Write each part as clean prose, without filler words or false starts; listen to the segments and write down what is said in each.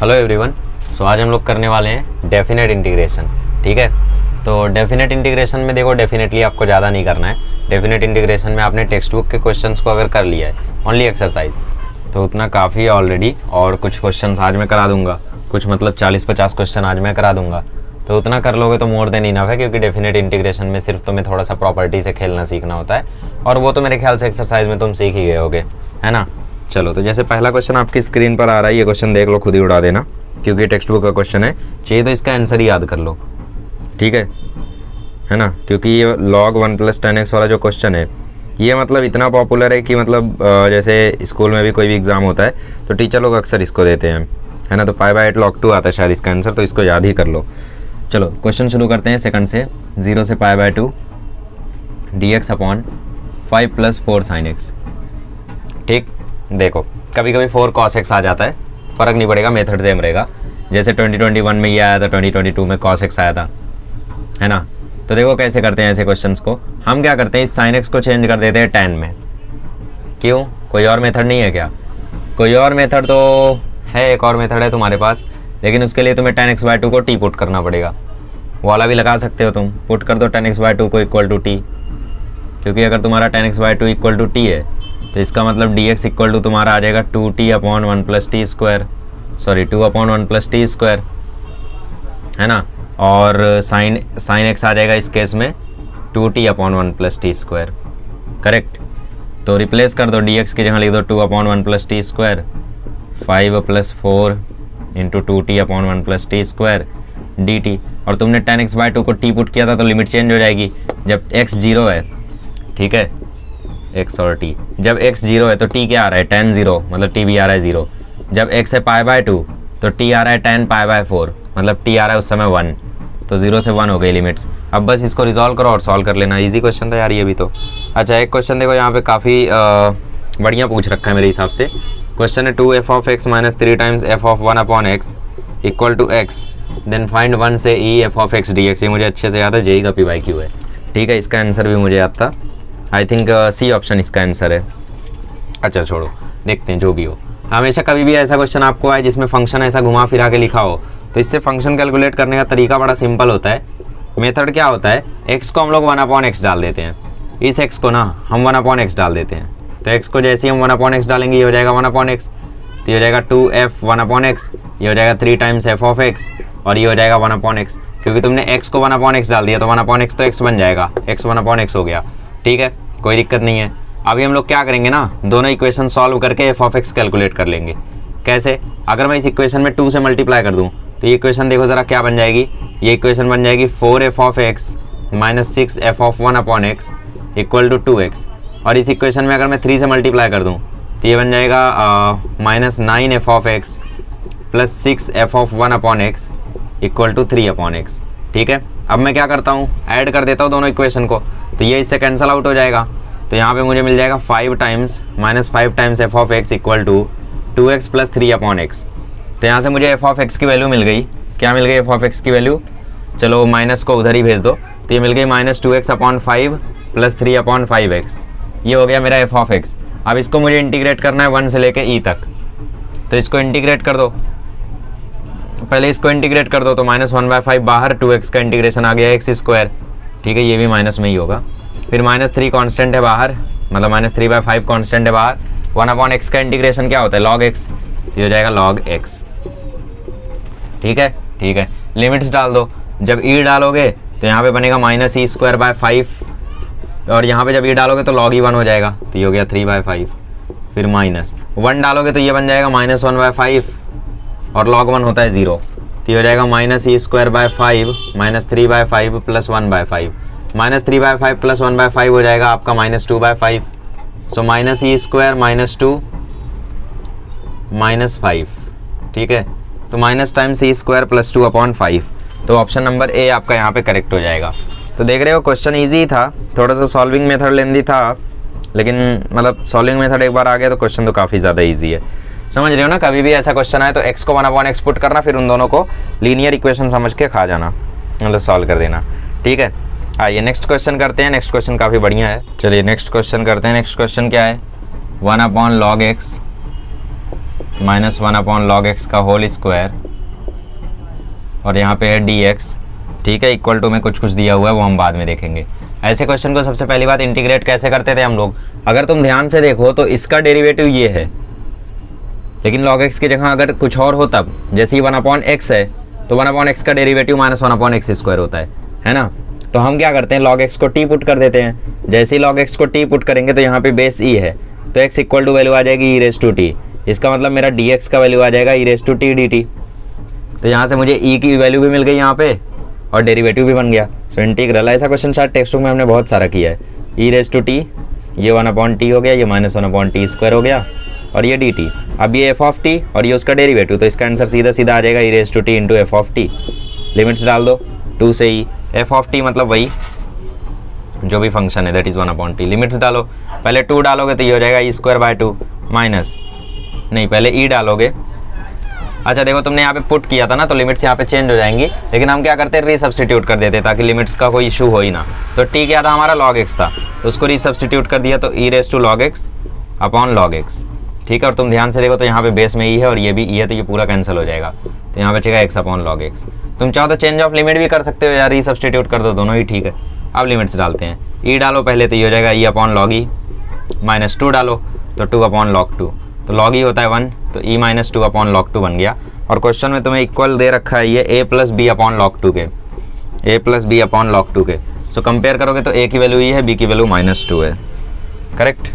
Hello everyone. सो आज हम लोग करने वाले हैं डेफिनेट इंटीग्रेशन। ठीक है, तो डेफिनेट इंटीग्रेशन में देखो डेफिनेटली आपको ज़्यादा नहीं करना है। डेफिनेट इंटीग्रेशन में आपने टेक्स्ट बुक के क्वेश्चंस को अगर कर लिया है ओनली एक्सरसाइज तो उतना काफ़ी है ऑलरेडी। और कुछ क्वेश्चंस आज मैं करा दूंगा, कुछ मतलब 40-50 क्वेश्चन आज मैं करा दूंगा, तो उतना कर लोगे तो मोर देन इनफ है। क्योंकि डेफिनेट इंटीग्रेशन में सिर्फ तुम्हें थोड़ा सा प्रॉपर्टी से खेलना सीखना होता है और वो तो मेरे ख्याल से एक्सरसाइज में तुम सीख ही गए होगे, है ना। चलो, तो जैसे पहला क्वेश्चन आपकी स्क्रीन पर आ रहा है, ये क्वेश्चन देख लो, खुद ही उड़ा देना क्योंकि टेक्स्ट बुक का क्वेश्चन है। चाहिए तो इसका आंसर ही याद कर लो, ठीक है ना। क्योंकि ये log 1 + 10x वाला जो क्वेश्चन है ये मतलब इतना पॉपुलर है कि मतलब जैसे स्कूल में भी कोई भी एग्ज़ाम होता है तो टीचर लोग अक्सर इसको देते हैं, है ना। तो π/8 log 2 आता है शायद इसका आंसर, तो इसको याद ही कर लो। चलो क्वेश्चन शुरू करते हैं सेकंड से। 0 से π/2 dx/5 + 4 sin x। ठीक, देखो कभी कभी 4 cos x आ जाता है, फ़र्क नहीं पड़ेगा, मेथड सेम रहेगा। जैसे 2021 में ये आया था, 2022 में cos x आया था, है ना। तो देखो कैसे करते हैं ऐसे क्वेश्चंस को। हम क्या करते हैं, इस sin x को चेंज कर देते हैं tan में। क्यों, कोई और मेथड नहीं है क्या? कोई और मेथड तो है, एक और मेथड है तुम्हारे पास, लेकिन उसके लिए तुम्हें tan x/2 को t पुट करना पड़ेगा। वो वाला भी लगा सकते हो तुम, पुट कर दो tan x/2 को इक्वल टू t। क्योंकि अगर तुम्हारा tan x/2 equal to t है तो इसका मतलब dx इक्वल टू तुम्हारा आ जाएगा 2t/1 + t², सॉरी 2/1 + t², है ना। और साइन x आ जाएगा इस केस में 2t/1 + t², करेक्ट। तो रिप्लेस कर दो, dx की जगह लिख दो 2/1 + t², 5 + 4 × 2t/1 + t² dt। और तुमने tan x/2 को t पुट किया था तो लिमिट चेंज हो जाएगी जब x 0 है, ठीक है, x और t। जब x 0 है तो t क्या आ रहा है, tan 0, मतलब t भी आ रहा है 0। जब x है π/2 तो t आ रहा है tan π/4, मतलब t आ रहा है उस समय 1, तो 0 से 1 हो गई लिमिट्स। अब बस इसको रिजॉल्व करो और सॉल्व कर लेना। इजी क्वेश्चन था यार ये भी तो। अच्छा, एक क्वेश्चन देखो यहाँ पे काफ़ी बढ़िया पूछ रखा है मेरे हिसाब से। क्वेश्चन है 2f(x - 3 × f(1/x) = x, then find 1 से e f(x) dx। ये मुझे अच्छे से याद है, जेई का PYQ है, ठीक है। इसका आंसर भी मुझे याद था, आई थिंक सी ऑप्शन इसका आंसर है। अच्छा छोड़ो, देखते हैं जो भी हो। हमेशा कभी भी ऐसा क्वेश्चन आपको आए जिसमें फंक्शन ऐसा घुमा फिरा के लिखा हो तो इससे फंक्शन कैलकुलेट करने का तरीका बड़ा सिंपल होता है। मेथड क्या होता है, x को हम लोग 1/x डाल देते हैं, इस x को ना हम 1/x डाल देते हैं। तो x को जैसे ही हम 1/x डालेंगे ये हो जाएगा 1/x, तो ये हो जाएगा 2f(1/x), ये हो जाएगा 3 × f(x) और ये हो जाएगा 1/x। क्योंकि तुमने x को 1/x डाल दिया तो 1/x तो x बन जाएगा, x 1/x हो गया, ठीक है, कोई दिक्कत नहीं है। अभी हम लोग क्या करेंगे ना, दोनों इक्वेशन सॉल्व करके f(x) कैलकुलेट कर लेंगे। कैसे, अगर मैं इस इक्वेशन में 2 से मल्टीप्लाई कर दूं तो ये इक्वेशन देखो ज़रा क्या बन जाएगी। ये इक्वेशन बन जाएगी 4f(x - 6f(1/x) = 2x। और इस इक्वेशन में अगर मैं 3 से मल्टीप्लाई कर दूं तो ये बन जाएगा -9f(x + 6f(1/x) = 3/x, ठीक है। अब मैं क्या करता हूँ, ऐड कर देता हूँ दोनों इक्वेशन को, तो ये इससे कैंसिल आउट हो जाएगा। तो यहाँ पे मुझे मिल जाएगा 5 × -5 × f(x) = 2x + 3/x। तो यहाँ से मुझे f(x) की वैल्यू मिल गई। क्या मिल गई f(x) की वैल्यू, चलो माइनस को उधर ही भेज दो, तो ये मिल गई -2x/5 + 3/5x। ये हो गया मेरा f(x). अब इसको मुझे इंटीग्रेट करना है 1 से लेके e तक, तो इसको इंटीग्रेट कर दो। पहले इसको इंटीग्रेट कर दो तो -1/5 बाहर, 2x का इंटीग्रेशन आ गया x², ठीक है, ये भी माइनस में ही होगा। फिर -3 कांस्टेंट है बाहर, मतलब -3/5 कांस्टेंट है बाहर। 1/x का इंटीग्रेशन क्या होता है, log x, ये हो जाएगा log x, ठीक है, ठीक है। लिमिट्स डाल दो, जब e डालोगे तो यहाँ पे बनेगा -e²/5 और यहाँ पे जब e डालोगे तो log e1 हो जाएगा, तो ये हो गया 3/5। फिर -1 डालोगे तो ये बन जाएगा -1/5 और log 1 होता है 0, तो ये हो जाएगा -e²/5 - 3/5 + 1/5। -3/5 + 1/5 हो जाएगा आपका -2/5। सो -e² - 2 -5, ठीक है। तो -e² + 2/5, तो ऑप्शन नंबर ए आपका यहाँ पे करेक्ट हो जाएगा। तो देख रहे हो क्वेश्चन इजी था, थोड़ा सा सॉल्विंग मेथड लेंदी था, लेकिन मतलब सॉल्विंग मेथड एक बार आ गया तो क्वेश्चन तो काफ़ी ज़्यादा ईजी है। समझ रहे हो ना, कभी भी ऐसा क्वेश्चन आए तो x को 1/x पुट करना, फिर उन दोनों को लीनियर इक्वेशन समझ के खा जाना, मतलब सॉल्व कर देना, ठीक है। आइए नेक्स्ट क्वेश्चन करते हैं। नेक्स्ट क्वेश्चन काफ़ी बढ़िया है, चलिए नेक्स्ट क्वेश्चन करते हैं। नेक्स्ट क्वेश्चन क्या है, 1/log x -1 upon log x का होल स्क्वायर और यहाँ पे है dx, ठीक है, इक्वल टू में कुछ कुछ दिया हुआ है वो हम बाद में देखेंगे। ऐसे क्वेश्चन को सबसे पहली बात इंटीग्रेट कैसे करते थे हम लोग, अगर तुम ध्यान से देखो तो इसका डेरिवेटिव ये है, लेकिन log x की जगह अगर कुछ और हो तब, जैसे ही 1 अपॉन एक्स है तो 1 अपॉन एक्स का डेरिवेटिव -1 अपॉन एक्स स्क्वायर होता है ना। तो हम क्या करते हैं, log x को t पुट कर देते हैं। जैसे ही log x को t पुट करेंगे तो यहाँ पे बेस e है, तो x इक्वल टू वैल्यू आ जाएगी e रेस टू t, इसका मतलब मेरा dx का वैल्यू आ जाएगा e raise to t dt। तो यहाँ से मुझे e की वैल्यू भी मिल गई यहाँ पे और डेरिवेटिव भी बन गया। सो इंटीग्रल, ऐसा क्वेश्चन शायद टेक्स्ट बुक में हमने बहुत सारा किया है। e रेस टू t, ये 1 अपॉन t हो गया, ये -1 अपॉन t स्क्वायर हो गया और ये dt। अब ये f ऑफ t और ये उसका डेरिवेटिव, तो इसका आंसर सीधा सीधा आ जाएगा e raise to t into F of T. Limits डाल दो 2 से e, f ऑफ t मतलब वही जो भी फंक्शन है that is 1 upon T. Limits डालो, पहले 2 डालोगे तो ये हो जाएगा e स्क्वायर बाय 2 माइनस, नहीं पहले e डालोगे, अच्छा देखो तुमने यहाँ पे पुट किया था ना तो लिमिट्स यहाँ पे चेंज हो जाएंगी, लेकिन हम क्या करते हैं रीसब्स्टिट्यूट कर देते ताकि लिमिट्स का कोई इशू हो ही ना। तो t क्या था हमारा log x था, तो उसको रीसब्स्टिट्यूट कर दिया तो e raise to log x upon log x, ठीक है। और तुम ध्यान से देखो तो यहाँ पे बेस में e है और ये भी e है, तो ये पूरा कैंसिल हो जाएगा, तो यहाँ बचेगा x अपॉन log x। तुम चाहो तो चेंज ऑफ लिमिट भी कर सकते हो या रीसब्स्टिट्यूट कर दो, दोनों ही ठीक है। अब लिमिट्स डालते हैं, e डालो पहले तो ये हो जाएगा e upon log e, minus 2 डालो तो 2 अपॉन log 2, तो log e होता है 1, तो e माइनस 2 अपॉन log 2 बन गया। और क्वेश्चन में तुम्हें इक्वल दे रखा है ये a plus B upon log 2 के, a plus B upon log 2 के। सो कंपेयर करोगे तो a की वैल्यू ये है, b की वैल्यू -2 है, करेक्ट।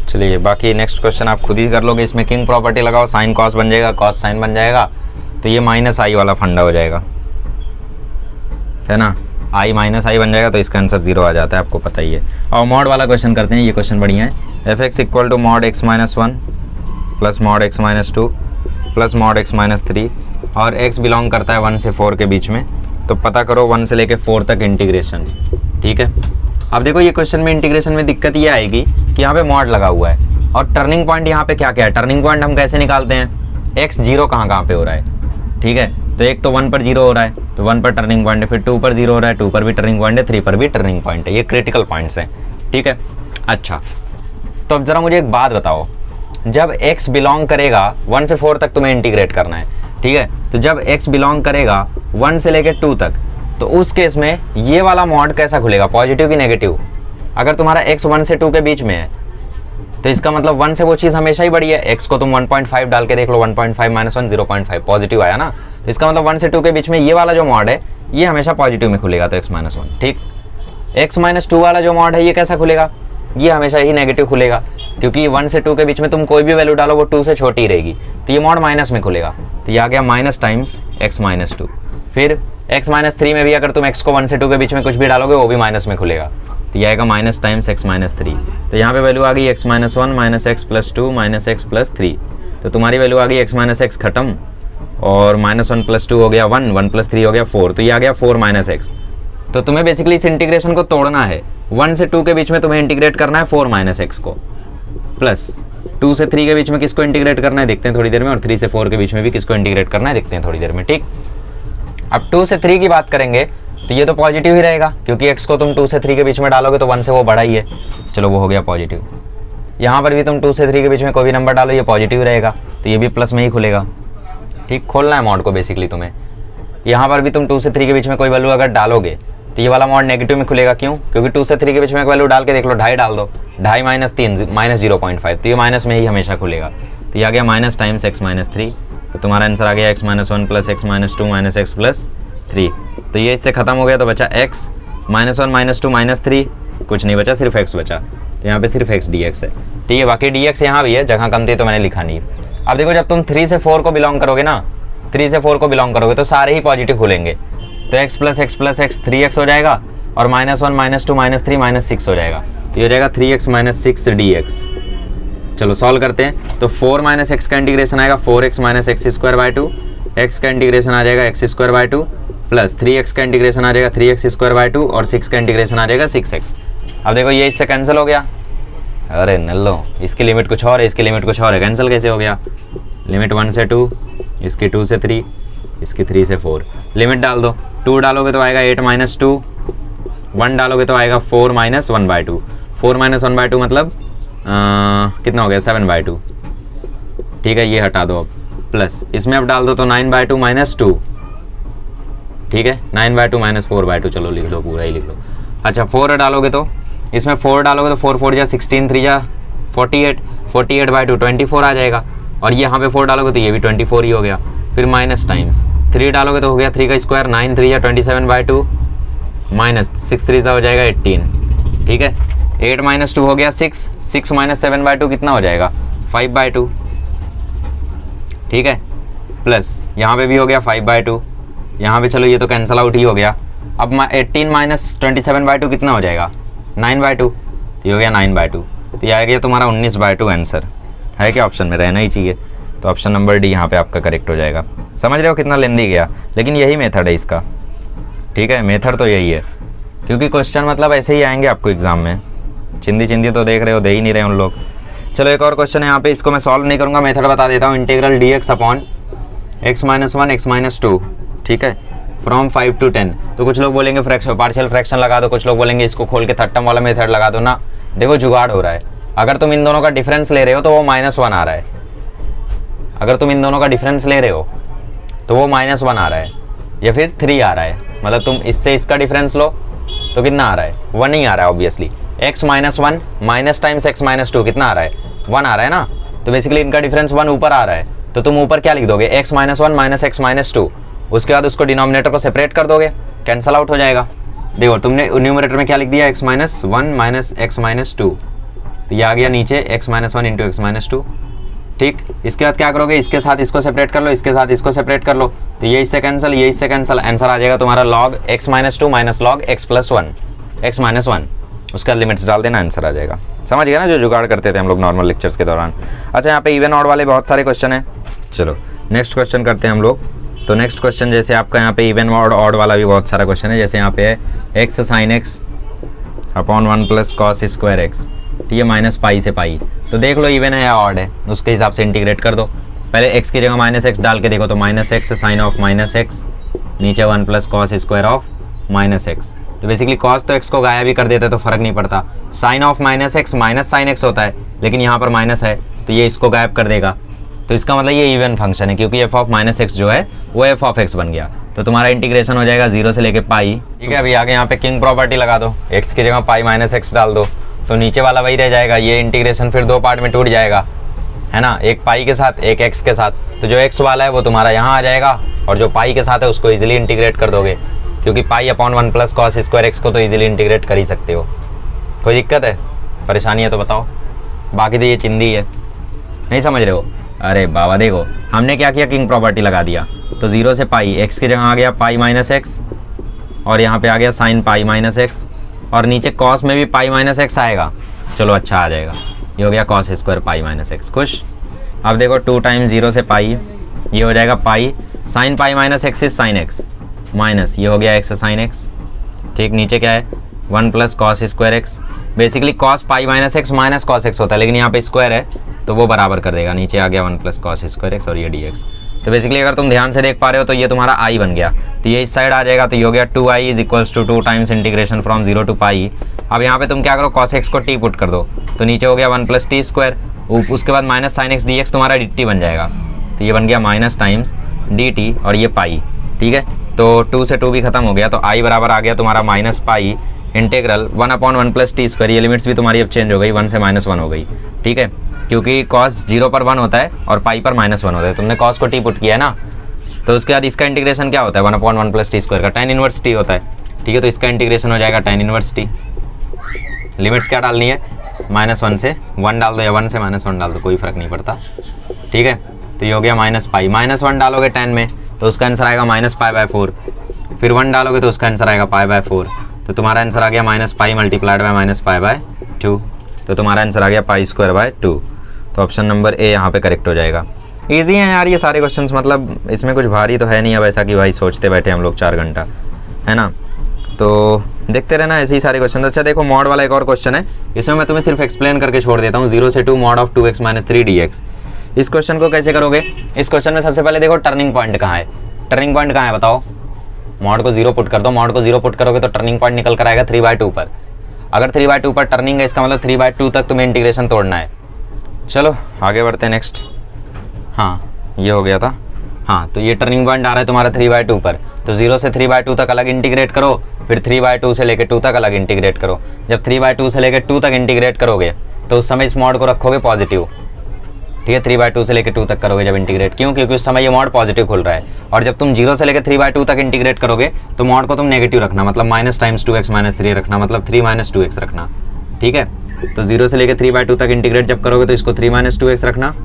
चलिए बाकी नेक्स्ट क्वेश्चन आप खुद ही कर लोगे, इसमें किंग प्रॉपर्टी लगाओ, साइन कॉस बन जाएगा, कॉस साइन बन जाएगा, तो ये -i वाला फंडा हो जाएगा, है ना, i -i बन जाएगा, तो इसका आंसर 0 आ जाता है, आपको पता ही है। और मॉड वाला क्वेश्चन करते हैं, ये क्वेश्चन बढ़िया है। f(x) equal to mod x - 1 plus mod x - 2 plus mod x - 3 और x बिलोंग करता है 1 से 4 के बीच में, तो पता करो 1 से लेके 4 तक इंटीग्रेशन, ठीक है। अब देखो ये क्वेश्चन में इंटीग्रेशन में दिक्कत ये आएगी कि यहाँ पे मॉड लगा हुआ है और टर्निंग पॉइंट यहाँ पे क्या क्या है, टर्निंग पॉइंट हम कैसे निकालते हैं, x 0 कहाँ पे हो रहा है, ठीक है। तो एक तो 1 पर 0 हो रहा है, तो 1 पर टर्निंग पॉइंट है, फिर 2 पर 0 हो रहा है, 2 पर भी टर्निंग पॉइंट है, 3 पर भी टर्निंग पॉइंट है, ये क्रिटिकल पॉइंट्स हैं, ठीक है। अच्छा तो अब जरा मुझे एक बात बताओ, जब x बिलोंग करेगा 1 से 4 तक तुम्हें इंटीग्रेट करना है, ठीक है, तो जब x बिलोंग करेगा 1 से लेकर 2 तक, तो उस केस में ये वाला मॉड कैसा खुलेगा, पॉजिटिव की नेगेटिव। अगर तुम्हारा x 1 से 2 के बीच में है तो इसका मतलब 1 से वो चीज़ हमेशा ही बड़ी है, x को तुम 1.5 डाल के देख लो, 1.5 - 1 0.5 पॉजिटिव आया ना, तो इसका मतलब 1 से 2 के बीच में ये वाला जो मॉड है ये हमेशा पॉजिटिव में खुलेगा, तो x - 1, ठीक। x - 2 वाला जो मॉड है ये कैसा खुलेगा, ये हमेशा ही नेगेटिव खुलेगा, क्योंकि 1 से 2 के बीच में तुम कोई भी वैल्यू डालो वो 2 से छोटी ही रहेगी, तो ये मॉड माइनस में खुलेगा, तो ये आ गया माइनस टाइम्स x - 2। फिर x - 3 में भी अगर तुम x को 1 से 2 के बीच में कुछ भी डालोगे वो भी माइनस में खुलेगा, तो ये आएगा माइनस टाइम्स x - 3। तो यहाँ पे वैल्यू आ गई x - 1 minus x plus 2 minus x plus 3, तो तुम्हारी वैल्यू आ गई x - x खत्म और -1 प्लस 2 हो गया 1, 1 प्लस 3 हो गया 4, तो ये आ गया 4 - x। तो तुम्हें बेसिकली इस इंटीग्रेशन को तोड़ना है, 1 से 2 के बीच में तुम्हें इंटीग्रेट करना है 4 - x को, प्लस 2 से 3 के बीच में किसको इंटीग्रेट करना है देखते हैं थोड़ी देर में, और 3 से 4 के बीच में भी किसको इंटीग्रेट करना है देखते हैं थोड़ी देर में, ठीक। अब 2 से 3 की बात करेंगे तो ये तो पॉजिटिव ही रहेगा, क्योंकि x को तुम 2 से 3 के बीच में डालोगे तो 1 से वो बड़ा ही है, चलो वो हो गया पॉजिटिव। यहाँ पर भी तुम 2 से 3 के बीच में कोई भी नंबर डालो ये पॉजिटिव रहेगा, तो ये भी प्लस में ही खुलेगा, ठीक। खोलना है मॉड को बेसिकली तुम्हें, यहाँ पर भी तुम 2 से 3 के बीच में कोई वैल्यू अगर डालोगे तो ये वाला मॉड नेगेटिव में खुलेगा, क्यों, क्योंकि 2 से 3 के बीच में एक वैल्यू डाल के देख लो, 2.5 डाल दो, 2.5 - 3 -0.5, तो ये माइनस में ही हमेशा खुलेगा, तो ये आ गया माइनस टाइम्स x - 3, तो तुम्हारा आंसर आ गया x - 1 plus x - 2 minus x plus 3। तो ये इससे खत्म हो गया, तो बचा x - 1 - 2 - 3, कुछ नहीं बचा, सिर्फ x बचा, तो यहाँ पे सिर्फ x dx है, ठीक है। बाकी dx यहाँ भी है, जगह कम थी तो मैंने लिखा नहीं। अब देखो जब तुम 3 से 4 को बिलोंग करोगे ना, 3 से 4 को बिलोंग करोगे तो सारे ही पॉजिटिव खुलेंगे, तो x plus x plus x 3x हो जाएगा और -1 - 2 - 3 -6 हो जाएगा, तो ये हो जाएगा 3x - 6 dx। चलो सॉल्व करते हैं, तो 4 - x का इंटीग्रेशन आएगा 4x - x²/2, x का इंटीग्रेशन आ जाएगा x²/2 प्लस 3x का इंटीग्रेशन आ जाएगा 3x²/2 और 6 का इंटीग्रेशन आ जाएगा 6x। अब देखो ये इससे कैंसिल हो गया, अरे नल्लो, इसकी लिमिट कुछ और है, इसकी लिमिट कुछ और है, कैंसिल कैसे हो गया, लिमिट 1 से 2, इसकी 2 से 3, इसकी 3 से 4, लिमिट डाल दो, 2 डालोगे तो आएगा 8 - 2, 1 डालोगे तो आएगा 4 - 1/2, 4 - 1/2 मतलब कितना हो गया 7/2, ठीक है, ये हटा दो अब, प्लस इसमें अब डाल दो तो 9/2 माइनस 2, ठीक है, 9/2 माइनस 4/2, चलो लिख लो, पूरा ही लिख लो। अच्छा 4 डालोगे तो इसमें 4 डालोगे तो 4 4 जा 16, 3 जा 48, 48/2 24 आ जाएगा, और यहाँ पे 4 डालोगे तो ये भी 24 ही हो गया। फिर माइनस टाइम्स 3 डालोगे तो हो गया 3 का स्क्वायर, 9 3 जा 27/2 माइनस 6 3 जा हो जाएगा 18, ठीक है। 8 माइनस 2 हो गया 6, 6 माइनस 7/2 कितना हो जाएगा 5/2, ठीक है, प्लस यहाँ पे भी हो गया 5/2, यहाँ पे चलो ये तो कैंसल आउट ही हो गया। अब 18 माइनस 27/2 कितना हो जाएगा 9/2, ये हो गया 9/2, तो ये आ गया तुम्हारा 19/2 आंसर है क्या, ऑप्शन में रहना ही चाहिए। तो ऑप्शन नंबर डी यहाँ पे आपका करेक्ट हो जाएगा। समझ रहे हो कितना लेंदी गया, लेकिन यही मेथड है इसका, ठीक है, मेथड तो यही है, क्योंकि क्वेश्चन मतलब ऐसे ही आएंगे आपको एग्जाम में। चिंदी तो देख रहे हो, दे ही नहीं रहे उन लोग। चलो एक और क्वेश्चन है यहाँ पे, इसको मैं सॉल्व नहीं करूँगा, मेथड बता देता हूँ। Integral dx upon x - 1 x - 2, ठीक है, फ्रॉम 5 to 10। तो कुछ लोग बोलेंगे फ्रैक्शन, पार्शियल फ्रैक्शन लगा दो, कुछ लोग बोलेंगे इसको खोल के थर्ड टर्म वाला मेथड लगा दो ना। देखो जुगाड़ हो रहा है, अगर तुम इन दोनों का डिफरेंस ले रहे हो तो वो -1 आ रहा है, अगर तुम इन दोनों का डिफरेंस ले रहे हो तो वो -1 आ रहा है, या फिर 3 आ रहा है, मतलब तुम इससे इसका डिफरेंस लो तो कितना आ रहा है 1 ही आ रहा है obviously. x - 1 minus times x - 2 कितना आ रहा है 1 आ रहा है ना, तो बेसिकली इनका डिफरेंस 1 ऊपर आ रहा है, तो तुम ऊपर क्या लिख दोगे x - 1 माइनस x - 2, उसके बाद उसको डिनोमिनेटर को सेपरेट कर दोगे, कैंसल आउट हो जाएगा। देखो तुमने न्यूमरेटर में क्या लिख दिया x - 1 माइनस x - 2, तो ये आ गया नीचे x - 1 इंटू x - 2, ठीक। इसके बाद क्या करोगे, इसके साथ इसको सेपरेट कर लो, इसके साथ इसको सेपरेट कर लो, तो ये इससे कैंसिल, ये इससे कैंसिल, आंसर आ जाएगा तुम्हारा log x - 2 minus log x + 1 x - 1, उसका लिमिट्स डाल देना, आंसर आ जाएगा। समझ गया ना, जो जुगाड़ करते थे हम लोग नॉर्मल लेक्चर्स के दौरान। अच्छा यहाँ पे इवन ऑड वाले बहुत सारे क्वेश्चन है, चलो नेक्स्ट क्वेश्चन करते हैं हम लोग। तो नेक्स्ट क्वेश्चन जैसे आपका यहाँ पे इवन ऑड वाला भी बहुत सारा क्वेश्चन है, जैसे यहाँ पे है x sin x upon 1 + cos square x, ठीक है, माइनस पाई से पाई। तो देख लो इवन है या ऑड है, उसके हिसाब से इंटीग्रेट कर दो। पहले x की जगह -x डाल के देखो, तो -x साइन ऑफ -x, नीचे 1 + cos स्क्वायर ऑफ -x। तो बेसिकली cos तो x को गायब भी कर देते तो फर्क नहीं पड़ता, sine of -x minus sine x होता है, लेकिन यहाँ पर माइनस है तो ये इसको गायब कर देगा, तो इसका मतलब ये इवन फंक्शन है, क्योंकि f ऑफ -x जो है वो f ऑफ x बन गया। तो तुम्हारा इंटीग्रेशन हो जाएगा 0 से लेके पाई, ठीक है। अभी आगे यहाँ पे किंग प्रॉपर्टी लगा दो, x की जगह पाई -x डाल दो, तो नीचे वाला वही रह जाएगा, ये इंटीग्रेशन फिर 2 पार्ट में टूट जाएगा, है ना, एक पाई के साथ एक x के साथ। तो जो x वाला है वो तुम्हारा यहाँ आ जाएगा, और जो पाई के साथ है उसको इजीली इंटीग्रेट कर दोगे, क्योंकि pi upon 1 + cos square x को तो इजीली इंटीग्रेट कर ही सकते हो। कोई दिक्कत है, परेशानी है तो बताओ, बाकी तो ये चिंदी है, नहीं समझ रहे हो। अरे बाबा देखो हमने क्या किया, किंग प्रॉपर्टी लगा दिया, तो 0 से पाई, x की जगह आ गया पाई -x, और यहाँ पे आ गया साइन पाई -x, और नीचे cos में भी पाई -x आएगा, चलो अच्छा आ जाएगा, ये हो गया cos स्क्वायर पाई -x, खुश। अब देखो 2 टाइम्स 0 से पाई, ये हो जाएगा pi sine pi -x is sine x, minus ये हो गया x साइन x, ठीक। नीचे क्या है 1 + cos square x, basically cos पाई -x माइनस cos x होता है, लेकिन यहाँ पे स्क्वायर है तो वो बराबर कर देगा, नीचे आ गया 1 + cos स्क्वायर x और ये dx। तो बेसिकली अगर तुम ध्यान से देख पा रहे हो तो ये तुम्हारा i बन गया, तो ये इस साइड आ जाएगा, तो ये हो गया 2i = 2 times integration from 0 to पाई। अब यहाँ पे तुम क्या करो, cos x को t पुट कर दो, तो नीचे हो गया 1 + t स्क्वायर, उसके बाद माइनस साइन x dx तुम्हारा dt बन जाएगा, तो ये बन गया माइनस टाइम्स dt और ये पाई, ठीक है। तो 2 से 2 भी खत्म हो गया, तो i बराबर आ गया तुम्हारा minus pi integral 1/1 + t square, ये लिमिट्स भी तुम्हारी अब चेंज हो गई, 1 से -1 हो गई, ठीक है, क्योंकि cos 0 पर 1 होता है और पाई पर -1 होता है, तुमने cos को t पुट किया है ना, तो उसके बाद इसका इंटीग्रेशन क्या होता है 1/1 + t स्क्वायर का tan इनवर्स t होता है, ठीक है। तो इसका इंटीग्रेशन हो जाएगा tan इनवर्स t, लिमिट्स क्या डालनी है -1 से 1 डाल दो या 1 से -1 डाल दो, कोई फर्क नहीं पड़ता, ठीक है। तो ये हो गया माइनस पाई, -1 डालोगे tan में तो उसका आंसर आएगा -π/4, फिर 1 डालोगे तो उसका आंसर आएगा π/4, तो तुम्हारा आंसर आ गया -π मल्टीप्लाइड बाय -π/2, तो तुम्हारा आंसर आ गया π²/2। तो ऑप्शन नंबर ए यहाँ पे करेक्ट हो जाएगा। ईजी है यार ये सारे क्वेश्चंस, मतलब इसमें कुछ भारी तो है नहीं अब ऐसा कि भाई सोचते बैठे हम लोग 4 घंटा, है ना, तो देखते रहना ऐसे ही सारे क्वेश्चन। अच्छा देखो मॉड वाला एक और क्वेश्चन है, इसमें मैं तुम्हें सिर्फ एक्सप्लेन करके छोड़ देता हूँ, 0 से 2 mod of 2x - 3 dx। इस क्वेश्चन को कैसे करोगे, इस क्वेश्चन में सबसे पहले देखो टर्निंग पॉइंट कहाँ है, टर्निंग पॉइंट कहाँ है बताओ, मॉड को 0 पुट कर दो, मॉड को 0 पुट करोगे तो टर्निंग पॉइंट निकल कर आएगा 3/2 पर, अगर 3/2 पर टर्निंग है इसका मतलब 3/2 तक तुम्हें इंटीग्रेशन तोड़ना है। चलो आगे बढ़ते हैं नेक्स्ट। हाँ ये हो गया था। हाँ तो ये टर्निंग पॉइंट आ रहा है तुम्हारा 3/2 पर, तो 0 से 3/2 तक अलग इंटीग्रेट करो, फिर 3/2 से लेके 2 तक अलग इंटीग्रेट करो। जब 3/2 से लेके 2 तक इंटीग्रेट करोगे तो उस समय इस मॉड को रखोगे पॉजिटिव, ठीक है। 3/2 से लेके 2 तक करोगे जब इंटीग्रेट, क्यों? क्योंकि उस समय ये मॉड पॉजिटिव खुल रहा है। और जब तुम 0 से लेके 3/2 तक इंटीग्रेट करोगे तो मॉड को तुम नेगेटिव रखना, मतलब माइनस टाइम्स 2x माइनस 3 रखना, मतलब 3 - 2x रखना, ठीक है। तो 0 से लेके 3/2 तक इंटीग्रेट जब करोगे तो इसको 3 - 2x रखना,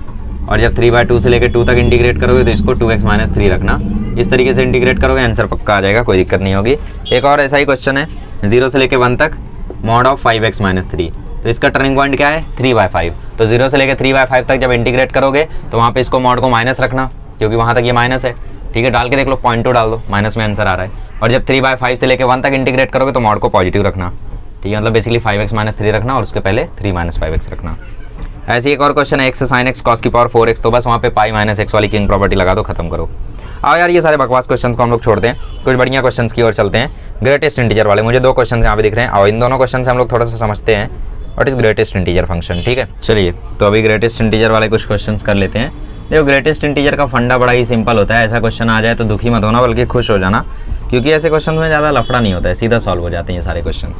और जब 3/2 से लेके 2 तक इंटीग्रेट करोगे तो इसको 2x माइनस 3 रखना। इस तरीके से इंटीग्रेट करोगे आंसर पक्का आ जाएगा, कोई दिक्कत नहीं होगी। एक और ऐसा ही क्वेश्चन है, 0 से लेके 1 तक मॉड ऑफ 5x माइनस 3, तो इसका टर्निंग पॉइंट क्या है? 3/5। तो 0 से लेके 3/5 तक जब इंटीग्रेट करोगे तो वहाँ पे इसको मॉड को माइनस रखना, क्योंकि वहाँ तक ये माइनस है, ठीक है। डाल के देख लो, .2 डाल दो, माइनस में आंसर आ रहा है। और जब 3/5 से लेके 1 तक इंटीग्रेट करोगे तो मॉड को पॉजिटिव रखना, ठीक है। मतलब बेसिकली 5x माइनस 3 रखना और उसके पहले 3 - 5x रखना। ऐसे एक और क्वेश्चन है, x sin x cos की पावर 4x, तो बस वहाँ पे पाई माइनस x वाली किंग प्रॉपर्टी लगा दो, खत्म करो। आओ यार ये सारे बकवास क्वेश्चंस को हम लोग छोड़ते हैं, कुछ बढ़िया क्वेश्चंस की ओर चलते हैं। ग्रेटेस्ट इंटीजर वाले, मुझे 2 क्वेश्चन यहाँ पे दिख रहे हैं, और इन दोनों क्वेश्चन से हम लोग थोड़ा सा समझते हैं what is greatest integer function, ठीक है। चलिए तो अभी ग्रेटेस्ट इंटीजर वाले कुछ क्वेश्चंस कर लेते हैं। देखो ग्रेटेस्ट इंटीजर का फंडा बड़ा ही सिंपल होता है, ऐसा क्वेश्चन आ जाए तो दुखी मत होना बल्कि खुश हो जाना, क्योंकि ऐसे क्वेश्चन में ज़्यादा लफड़ा नहीं होता है, सीधा सॉल्व हो जाते हैं ये सारे क्वेश्चन।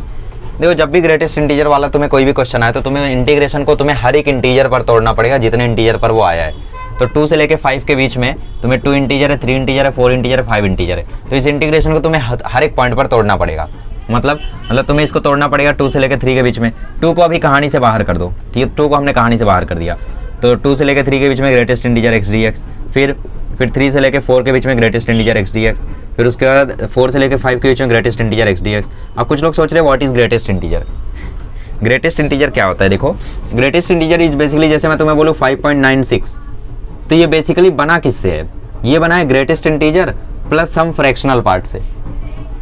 देखो जब भी ग्रेटेस्ट इंटीजर वाला तुम्हें कोई भी क्वेश्चन आए तो तुम्हें इंटीग्रेशन को तुम्हें हर एक इंटीजर पर तोड़ना पड़ेगा जितने इंटीजर पर वो आया है। तो 2 से लेके 5 के बीच में तुम्हें 2 इंटीजर है, 3 इंटीजर है, 4 इंटीजर है, 5 इंटीजर है, तो इस इंटीग्रेशन को तुम्हें हर एक पॉइंट पर तोड़ना पड़ेगा। मतलब तुम्हें इसको तोड़ना पड़ेगा 2 से लेकर 3 के बीच में। 2 को अभी कहानी से बाहर कर दो, ठीक है, 2 को हमने कहानी से बाहर कर दिया, तो 2 से लेकर 3 के बीच में ग्रेटेस्ट इंटीजर x dx, फिर 3 से लेकर 4 के बीच में ग्रेटेस्ट इंटीजर x dx, फिर उसके बाद 4 से लेकर 5 के बीच में ग्रेटेस्ट इंटीजर x dx। अब कुछ लोग सोच रहे हैं what is greatest integer. Greatest integer क्या होता है? देखो ग्रेटेस्ट इंटीजर इज बेसिकली, जैसे मैं तुम्हें बोलूँ 5.96, तो ये बेसिकली बना किससे है? ये बना है ग्रेटेस्ट इंटीजर प्लस सम फ्रैक्शनल पार्ट से।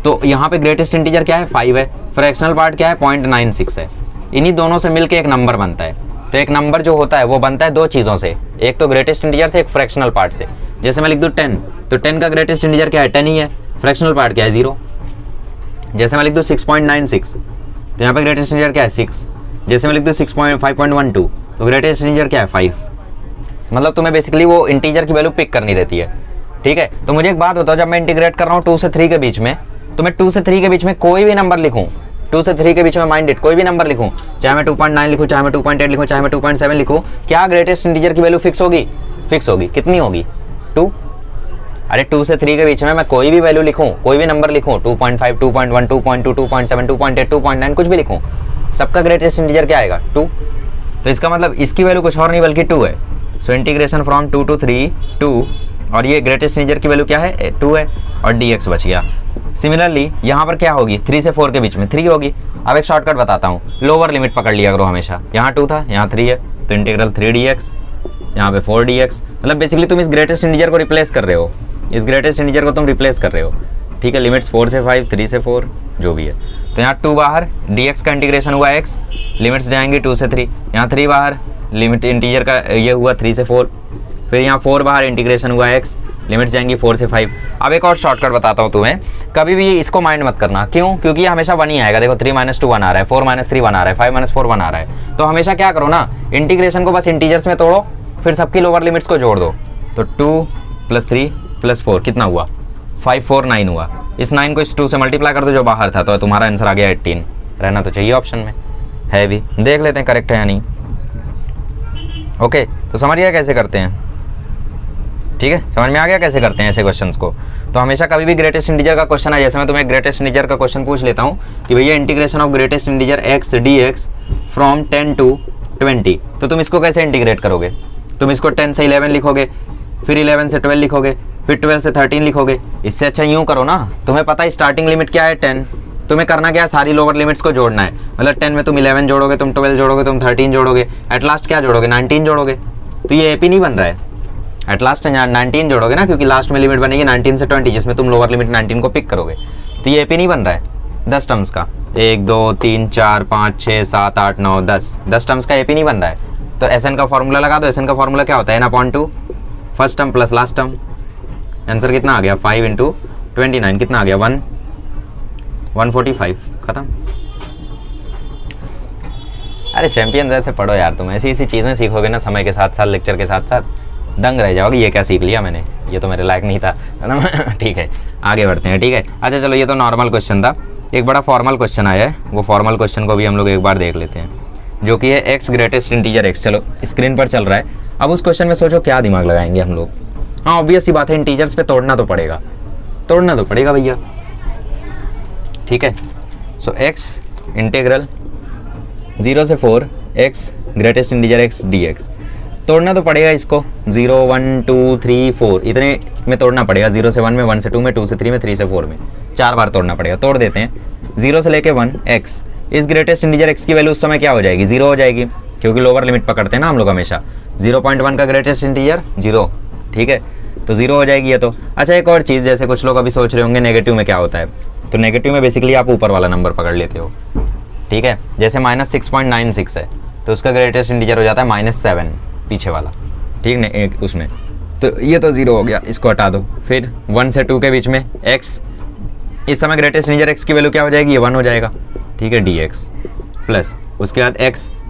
तो यहाँ पे ग्रेटेस्ट इंटीजर क्या है? 5 है, फ्रैक्शनल पार्ट क्या है? 0.96 है। इन्हीं दोनों से मिलकर एक नंबर बनता है। तो एक नंबर जो होता है वो बनता है 2 चीज़ों से, एक तो ग्रेटेस्ट इंटीजर से, एक फ्रैक्शनल पार्ट से। जैसे मैं लिख दूँ 10, तो 10 का ग्रेटेस्ट इंटीजर क्या है? 10 ही है, फ्रैक्शनल पार्ट क्या है? 0। जैसे मैं लिख दूँ 6.96, तो यहाँ पे ग्रेटेस्ट इंटीजर क्या है? 6। जैसे मैं लिख दूँ 5.12, तो ग्रेटेस्ट इंटीजर क्या है? 5। मतलब तुम्हें बेसिकली वो इंटीजर की वैल्यू पिक करनी रहती है, ठीक है। तो मुझे एक बात बताओ, जब मैं इंटीग्रेट कर रहा हूँ 2 से 3 के बीच में, तो मैं 2 से 3 के बीच में कोई भी नंबर लिखूँ, 2 से 3 के बीच में माइंडेड कोई भी नंबर लिखूँ, चाहे मैं 2.9 लिखूँ, चाहे मैं 2.8 लिखूँ, चाहे मैं 2.7 लिखूँ, क्या ग्रेटेस्ट इंटीजर की वैल्यू फिक्स होगी? फिक्स होगी। कितनी होगी? 2। अरे 2 से 3 के बीच में मैं कोई भी वैल्यू लिखूँ, कोई भी नंबर लिखूँ, 2.5, 2.1, 2.2, 2.7, 2.8, 2.9, कुछ भी लिखूँ, सबका ग्रेटेस्ट इंटीजर क्या आएगा? 2। तो इसका मतलब इसकी वैल्यू कुछ और नहीं बल्कि 2 है। सो इंटीग्रेशन फ्रॉम 2 to 3, 2, और ये ग्रेटेस्ट इंटीजर की वैल्यू क्या है? 2 है, और dx बच गया। सिमिलरली यहाँ पर क्या होगी? 3 से 4 के बीच में 3 होगी। अब एक शॉर्टकट बताता हूँ, लोअर लिमिट पकड़ लिया करो हमेशा। यहाँ 2 था, यहाँ 3 है, तो इंटीग्रल 3 dx, यहाँ पे 4 dx। मतलब बेसिकली तुम इस ग्रेटेस्ट इंटीजर को रिप्लेस कर रहे हो, इस ग्रेटेस्ट इंटीजर को तुम रिप्लेस कर रहे हो, ठीक है। लिमिट्स 4 से 5, 3 से 4 जो भी है, तो यहाँ 2 बाहर, dx का इंटीग्रेशन हुआ x, लिमिट्स जाएंगी 2 से 3, यहाँ 3 बाहर, लिमिट इंटीजर का ये हुआ 3 से 4, फिर यहाँ 4 बाहर, इंटीग्रेशन हुआ x, लिमिट्स जाएंगी 4 से 5। अब एक और शॉर्टकट बताता हूँ तुम्हें, कभी भी इसको माइंड मत करना, क्यों? क्योंकि ये हमेशा 1 ही आएगा। देखो 3 - 2 1 आ रहा है, 4 - 3 1 आ रहा है, 5 - 4 1 आ रहा है। तो हमेशा क्या करो ना, इंटीग्रेशन को बस इंटीजर्स में तोड़ो, फिर सबकी लोअर लिमिट्स को जोड़ दो। तो 2 + 3 + 4 कितना हुआ? 5 4 9 हुआ। इस 9 को इस 2 से मल्टीप्लाई कर दो जो बाहर था, तो तुम्हारा आंसर आ गया 18। रहना तो चाहिए ऑप्शन में, है भी। देख लेते हैं करेक्ट है या नहीं। ओके, तो समझ गया कैसे करते हैं, ठीक है, समझ में आ गया कैसे करते हैं ऐसे क्वेश्चंस को। तो हमेशा कभी भी ग्रेटेस्ट इंटीजर का क्वेश्चन है, जैसे मैं तुम्हें ग्रेटेस्ट इंटीजर का क्वेश्चन पूछ लेता हूँ कि भैया integration of greatest integer x dx from 10 to 20, तो तुम इसको कैसे इंटीग्रेट करोगे? तुम इसको 10 से 11 लिखोगे, फिर 11 से 12 लिखोगे, फिर 12 से 13 लिखोगे। इससे अच्छा यूँ करो ना, तुम्हें पता है स्टार्टिंग लिमिट क्या है? 10। तुम्हें करना क्या है? सारी लोअर लिमिट्स को जोड़ना है। मतलब 10 में तुम 11 जोड़ोगे, तुम 12 जोड़ोगे, तुम 13 जोड़ोगे, एट लास्ट क्या जोड़ोगे? 19 जोड़ोगे। तो ये एपी नहीं बन रहा है, एट लास्ट 19 जोड़ोगे ना, क्योंकि लास्ट में लिमिट बनेगी 19 से 20, जिसमें तुम लोअर लिमिट 19 को पिक करोगे। तो ये एपी नहीं बन रहा है 10 टर्म्स का, 1 2 3 4 5 6 7 8 9 10 टर्म्स का एपी नहीं बन रहा है। तो एसएन का फॉर्मूला लगा दो। एसएन का फॉर्मूला क्या होता है? n/2 first term plus last term. Answer कितना आ गया? 5 × 29 कितना आ गया? 145। खत्म। अरे चैंपियन जैसे पढ़ो यार, तुम ऐसी ऐसी चीज़ें सीखोगे ना समय के साथ साथ, लेक्चर के साथ साथ, दंग रह जाओगे, ये क्या सीख लिया मैंने, ये तो मेरे लायक नहीं था, है ना। ठीक है, आगे बढ़ते हैं। ठीक है, अच्छा चलो, ये तो नॉर्मल क्वेश्चन था। एक बड़ा फॉर्मल क्वेश्चन आया है, वो फॉर्मल क्वेश्चन को भी हम लोग एक बार देख लेते हैं, जो कि है एक्स ग्रेटेस्ट इंटीजर एक्स। चलो स्क्रीन पर चल रहा है। अब उस क्वेश्चन में सोचो क्या दिमाग लगाएंगे हम लोग। हाँ, ऑब्वियस सी बात है, इंटीजर्स पे तोड़ना तो पड़ेगा भैया। ठीक है, सो एक्स इंटीग्रल 0 से 4 x greatest integer x d x, तोड़ना तो पड़ेगा इसको। 0 1 2 3 4 इतने में तोड़ना पड़ेगा। 0 से 1 में, 1 से 2 में, 2 से 3 में, 3 से 4 में, 4 बार तोड़ना पड़ेगा। तोड़ देते हैं। 0 से लेके 1 एक्स, इस ग्रेटेस्ट इंटीजर एक्स की वैल्यू उस समय क्या हो जाएगी, 0 हो जाएगी, क्योंकि लोअर लिमिट पकड़ते हैं ना हम लोग हमेशा। 0.1 का ग्रेटेस्ट इंटीजर 0, ठीक है, तो 0 हो जाएगी ये तो। अच्छा, एक और चीज़, जैसे कुछ लोग अभी सोच रहे होंगे नेगेटिव में क्या होता है, तो नेगेटिव में बेसिकली आप ऊपर वाला नंबर पकड़ लेते हो। ठीक है, जैसे -6.96 है तो उसका ग्रेटेस्ट इंटीजर हो जाता है -7 पीछे वाला। ठीक है, एक उसमें तो ये तो 0 हो गया, इसको हटा दो। फिर 1 से 2 के बीच में x, इस समय ग्रेटेस्ट इंटीजर x की वैल्यू क्या हो जाएगी, ये 1 हो जाएगा। ठीक है, dx प्लस उसके बाद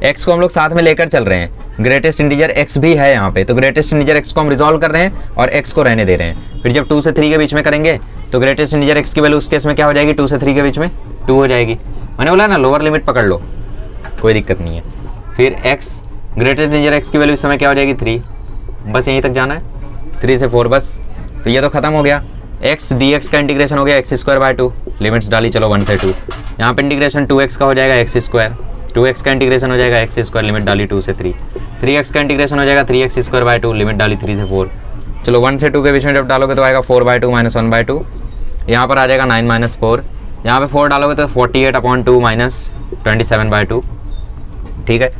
x को हम लोग साथ में लेकर चल रहे हैं, ग्रेटेस्ट इंटीजर x भी है यहाँ पे, तो ग्रेटेस्ट इंटीजर x को हम रिजॉल्व कर रहे हैं और x को रहने दे रहे हैं। फिर जब 2 से 3 के बीच में करेंगे तो ग्रेटेस्ट इंटीजर x की वैल्यू उस केस में क्या हो जाएगी, 2 से 3 के बीच में 2 हो जाएगी। मैंने बोला ना लोअर लिमिट पकड़ लो, कोई दिक्कत नहीं है। फिर x ग्रेटेस्ट इंटीजर x की वैल्यू इस समय क्या हो जाएगी, 3, बस यहीं तक जाना है, 3 से 4 बस, तो ये तो खत्म हो गया। x dx का इंटीग्रेशन हो गया x²/2, लिमिट्स डाली चलो 1 से 2, यहाँ पे इंटीग्रेशन 2x का हो जाएगा x², 2x का इंटीग्रेशन हो जाएगा x², लिमिट डाली 2 से 3, 3x का इंटीग्रेशन हो जाएगा 3x²/2, लिमिट डाली 3 से 4। चलो 1 से 2 के बीच में जब डालोगे तो आएगा 4/2 - 1/2, यहाँ पर आ जाएगा 9 - 4, यहाँ पे 4 डालोगे तो 48/2 - 27/2। ठीक है,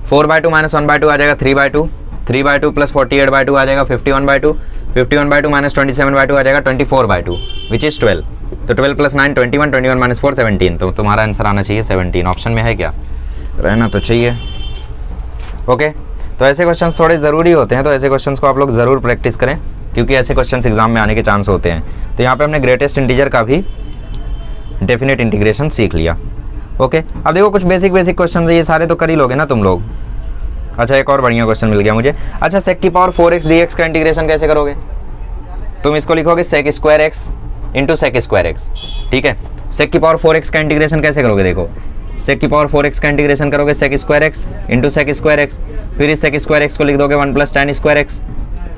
4/2 - 1/2 आ जाएगा 3/2, 3/2 प्लस 48/2 आ जाएगा 51/2, 51/2 - 27/2 आ जाएगा 24/2, विच इज़ 12। तो 12 + 9 21, 21 - 4 17, तो तुम्हारा आंसर आना चाहिए 17। ऑप्शन में है क्या, रहना तो चाहिए। ओके, तो ऐसे क्वेश्चंस थोड़े ज़रूरी होते हैं, तो ऐसे क्वेश्चंस को आप लोग ज़रूर प्रैक्टिस करें, क्योंकि ऐसे क्वेश्चंस एग्जाम में आने के चांस होते हैं। तो यहाँ पे हमने ग्रेटेस्ट इंटीजर का भी डेफिनेट इंटीग्रेशन सीख लिया। ओके, अब देखो कुछ बेसिक क्वेश्चन है, ये सारे तो कर ही लोगे ना तुम लोग। अच्छा, एक और बढ़िया क्वेश्चन मिल गया मुझे। अच्छा, sec की पावर 4x dx का इंटीग्रेशन कैसे करोगे, तुम इसको लिखोगे sec² x into sec² x। ठीक है, sec की पावर 4x का इंटीग्रेशन कैसे करोगे, देखो sec की पावर 4x का इंटीग्रेशन करोगे sec² x into sec² x, फिर इस sec² x को लिख दोगे 1 + tan² x।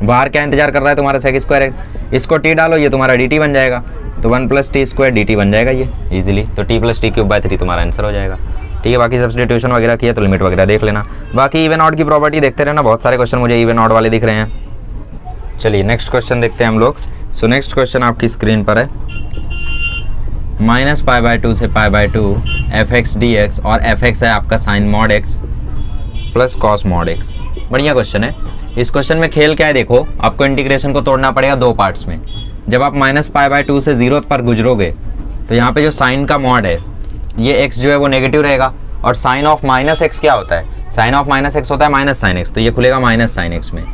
बाहर क्या इंतजार कर रहा है तुम्हारा sec² x, इसको t डालो, ये तुम्हारा dt बन जाएगा, तो 1 + t² dt बन जाएगा ये इजीली, तो t + t³/3 तुम्हारा आंसर हो जाएगा। ठीक है, बाकी सब्स्टिट्यूशन वगैरह किया तो लिमिट वगैरह देख लेना। बाकी इवन ऑड की प्रॉपर्टी देखते रहना, बहुत सारे क्वेश्चन मुझे इवन ऑड वाले दिख रहे हैं। चलिए नेक्स्ट क्वेश्चन देखते हैं हम लोग। सो नेक्स्ट क्वेश्चन आपकी स्क्रीन पर है, -π/2 से π/2 fx dx, और fx है आपका sin mod x plus cos mod x। बढ़िया क्वेश्चन है। इस क्वेश्चन में खेल क्या है, देखो आपको इंटीग्रेशन को तोड़ना पड़ेगा 2 पार्ट्स में। जब आप -π/2 से 0 पर गुजरोगे तो यहाँ पे जो साइन का मॉड है, ये x जो है वो नेगेटिव रहेगा, और साइन ऑफ -x क्या होता है, साइन ऑफ -x होता है -sin x, तो ये खुलेगा -sin x में।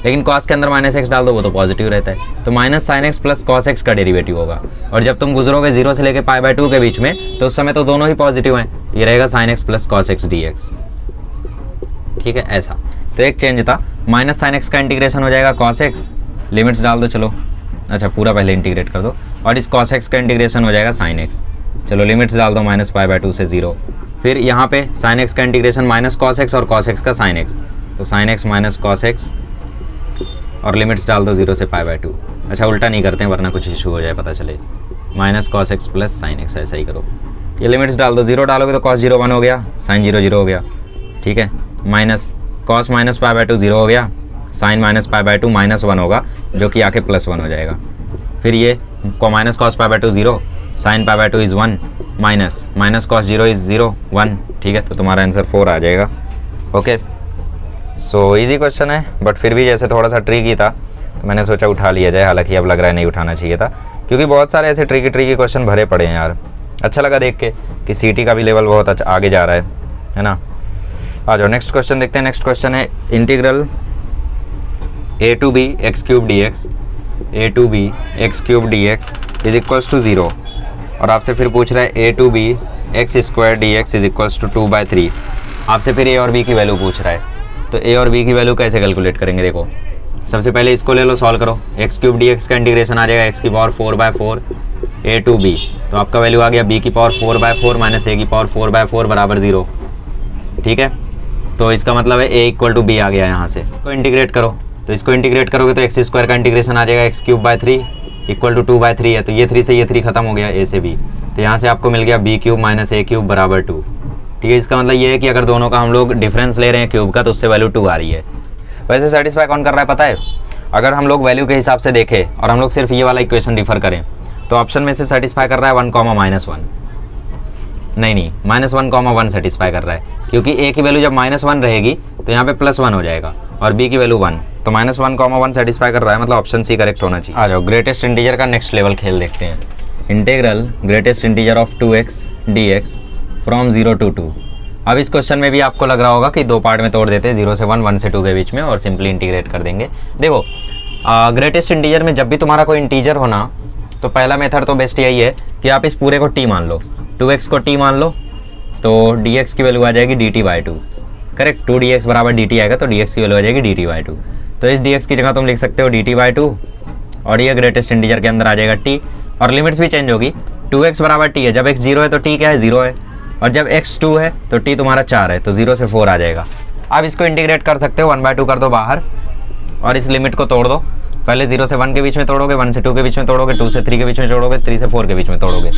लेकिन cos के अंदर -x डाल दो वो तो पॉजिटिव रहता है, तो -sin x plus cos x का डेरिवेटिव होगा। और जब तुम गुजरोगे 0 से लेके π/2 के बीच में, तो उस समय तो दोनों ही पॉजिटिव हैं, ये रहेगा sin x plus cos x dx। ठीक है, ऐसा तो एक चेंज था। -sin x का इंटीग्रेशन हो जाएगा cos x, लिमिट्स डाल दो चलो, अच्छा पूरा पहले इंटीग्रेट कर दो, और इस cos x का इंटीग्रेशन हो जाएगा sin x, चलो लिमिट्स डाल दो -π/2 से 0। फिर यहाँ पे sin x का इंटीग्रेशन -cos x और cos x का sin x, तो sin x minus cos x, और लिमिट्स डाल दो 0 से π/2। अच्छा उल्टा नहीं करते हैं वरना कुछ इशू हो जाए पता चले, -cos x plus sin x, ऐसा ही करो। ये लिमिट्स डाल दो, 0 डालोगे तो cos 0 1 हो गया, sin 0 0 हो गया। ठीक है, माइनस cos -π/2 0 हो गया, sin -π/2 -1 होगा, जो कि आके +1 हो जाएगा। फिर ये -cos π/2 0, sin π/2 is 1, minus cos 0 is 0 1। ठीक है, तो तुम्हारा आंसर 4 आ जाएगा। ओके, सो इजी क्वेश्चन है, बट फिर भी जैसे थोड़ा सा ट्रिकी था तो मैंने सोचा उठा लिया जाए, हालांकि अब लग रहा है नहीं उठाना चाहिए था, क्योंकि बहुत सारे ऐसे ट्रिकी क्वेश्चन भरे पड़े हैं यार। अच्छा लगा देख के कि सीटी का भी लेवल बहुत अच्छा आगे जा रहा है ना। आ जाओ नेक्स्ट क्वेश्चन देखते हैं। नेक्स्ट क्वेश्चन है integral a to b x³ dx, a to b x³ dx is equals to 0, और आपसे फिर पूछ रहा है a to b x² dx is equals to 2/3। आपसे फिर a और b की वैल्यू पूछ रहा है, तो a और b की वैल्यू कैसे कैलकुलेट करेंगे, देखो सबसे पहले इसको ले लो, सॉल्व करो। एक्स क्यूब डी एक्स का इंटीग्रेशन आ जाएगा एक्स की पावर 4/4 ए टू बी, तो आपका वैल्यू आ गया बी की पावर 4/4 माइनस ए की पावर 4/4 बराबर 0। ठीक है, तो इसका मतलब है ए इक्वल टू बी आ गया यहाँ से। तो इंटीग्रेट करो, तो इसको इंटीग्रेट करोगे तो एक्स स्क्वायर का इंटीग्रेशन आ जाएगा X cube by 3 equal to 2/3 है, तो ये 3 से ये 3 खत्म हो गया ए से बी, तो यहाँ से आपको मिल गया बी क्यूब माइनस ए क्यूब बराबर 2। ठीक है, इसका मतलब ये है कि अगर दोनों का हम लोग डिफरेंस ले रहे हैं क्यूब का तो उससे वैल्यू 2 आ रही है। वैसे सेटिस्फाई कौन कर रहा है पता है? अगर हम लोग वैल्यू के हिसाब से देखें और हम लोग सिर्फ ये वाला इक्वेशन रिफर करें तो ऑप्शन में से सेटिस्फाई कर रहा है 1, -1। नहीं, -1, 1 सेटिस्फाई कर रहा है, क्योंकि ए की वैल्यू जब -1 रहेगी तो यहाँ पे +1 हो जाएगा और बी की वैल्यू 1, तो -1, 1 सेटिस्फाई कर रहा है, मतलब ऑप्शन सी करेक्ट होना चाहिए। आ जाओ ग्रेटेस्ट इंटीजर का नेक्स्ट लेवल खेल देखते हैं। Integral greatest integer of 2x dx from 0 to 2। अब इस क्वेश्चन में भी आपको लग रहा होगा कि दो पार्ट में तोड़ देते हैं, 0 से 1, 1 से 2 के बीच में, और सिंपली इंटीग्रेट कर देंगे। देखो ग्रेटेस्ट इंटीजर में जब भी तुम्हारा कोई इंटीजर होना तो पहला मेथड तो बेस्ट यही है कि आप इस पूरे को t मान लो, 2x को t मान लो, तो dx की वैल्यू आ जाएगी dt/2। करेक्ट, 2dx बराबर dt आएगा तो dx की वैल्यू आ जाएगी dt/2। तो इस dx की जगह तुम लिख सकते हो dt/2 और ये ग्रेटेस्ट इंटीजर के अंदर आ जाएगा t, और लिमिट्स भी चेंज होगी। 2x बराबर t है, जब x 0 है तो t क्या है, 0 है, और जब x 2 है तो t तुम्हारा 4 है, तो 0 से 4 आ जाएगा। अब इसको इंटीग्रेट कर सकते हो, 1/2 कर दो बाहर और इस लिमिट को तोड़ दो। पहले 0 से 1 के बीच में तोड़ोगे, 1 से 2 के बीच में तोड़ोगे, 2 से 3 के बीच में तोड़ोगे, 3 से 4 के बीच में तोड़ोगे,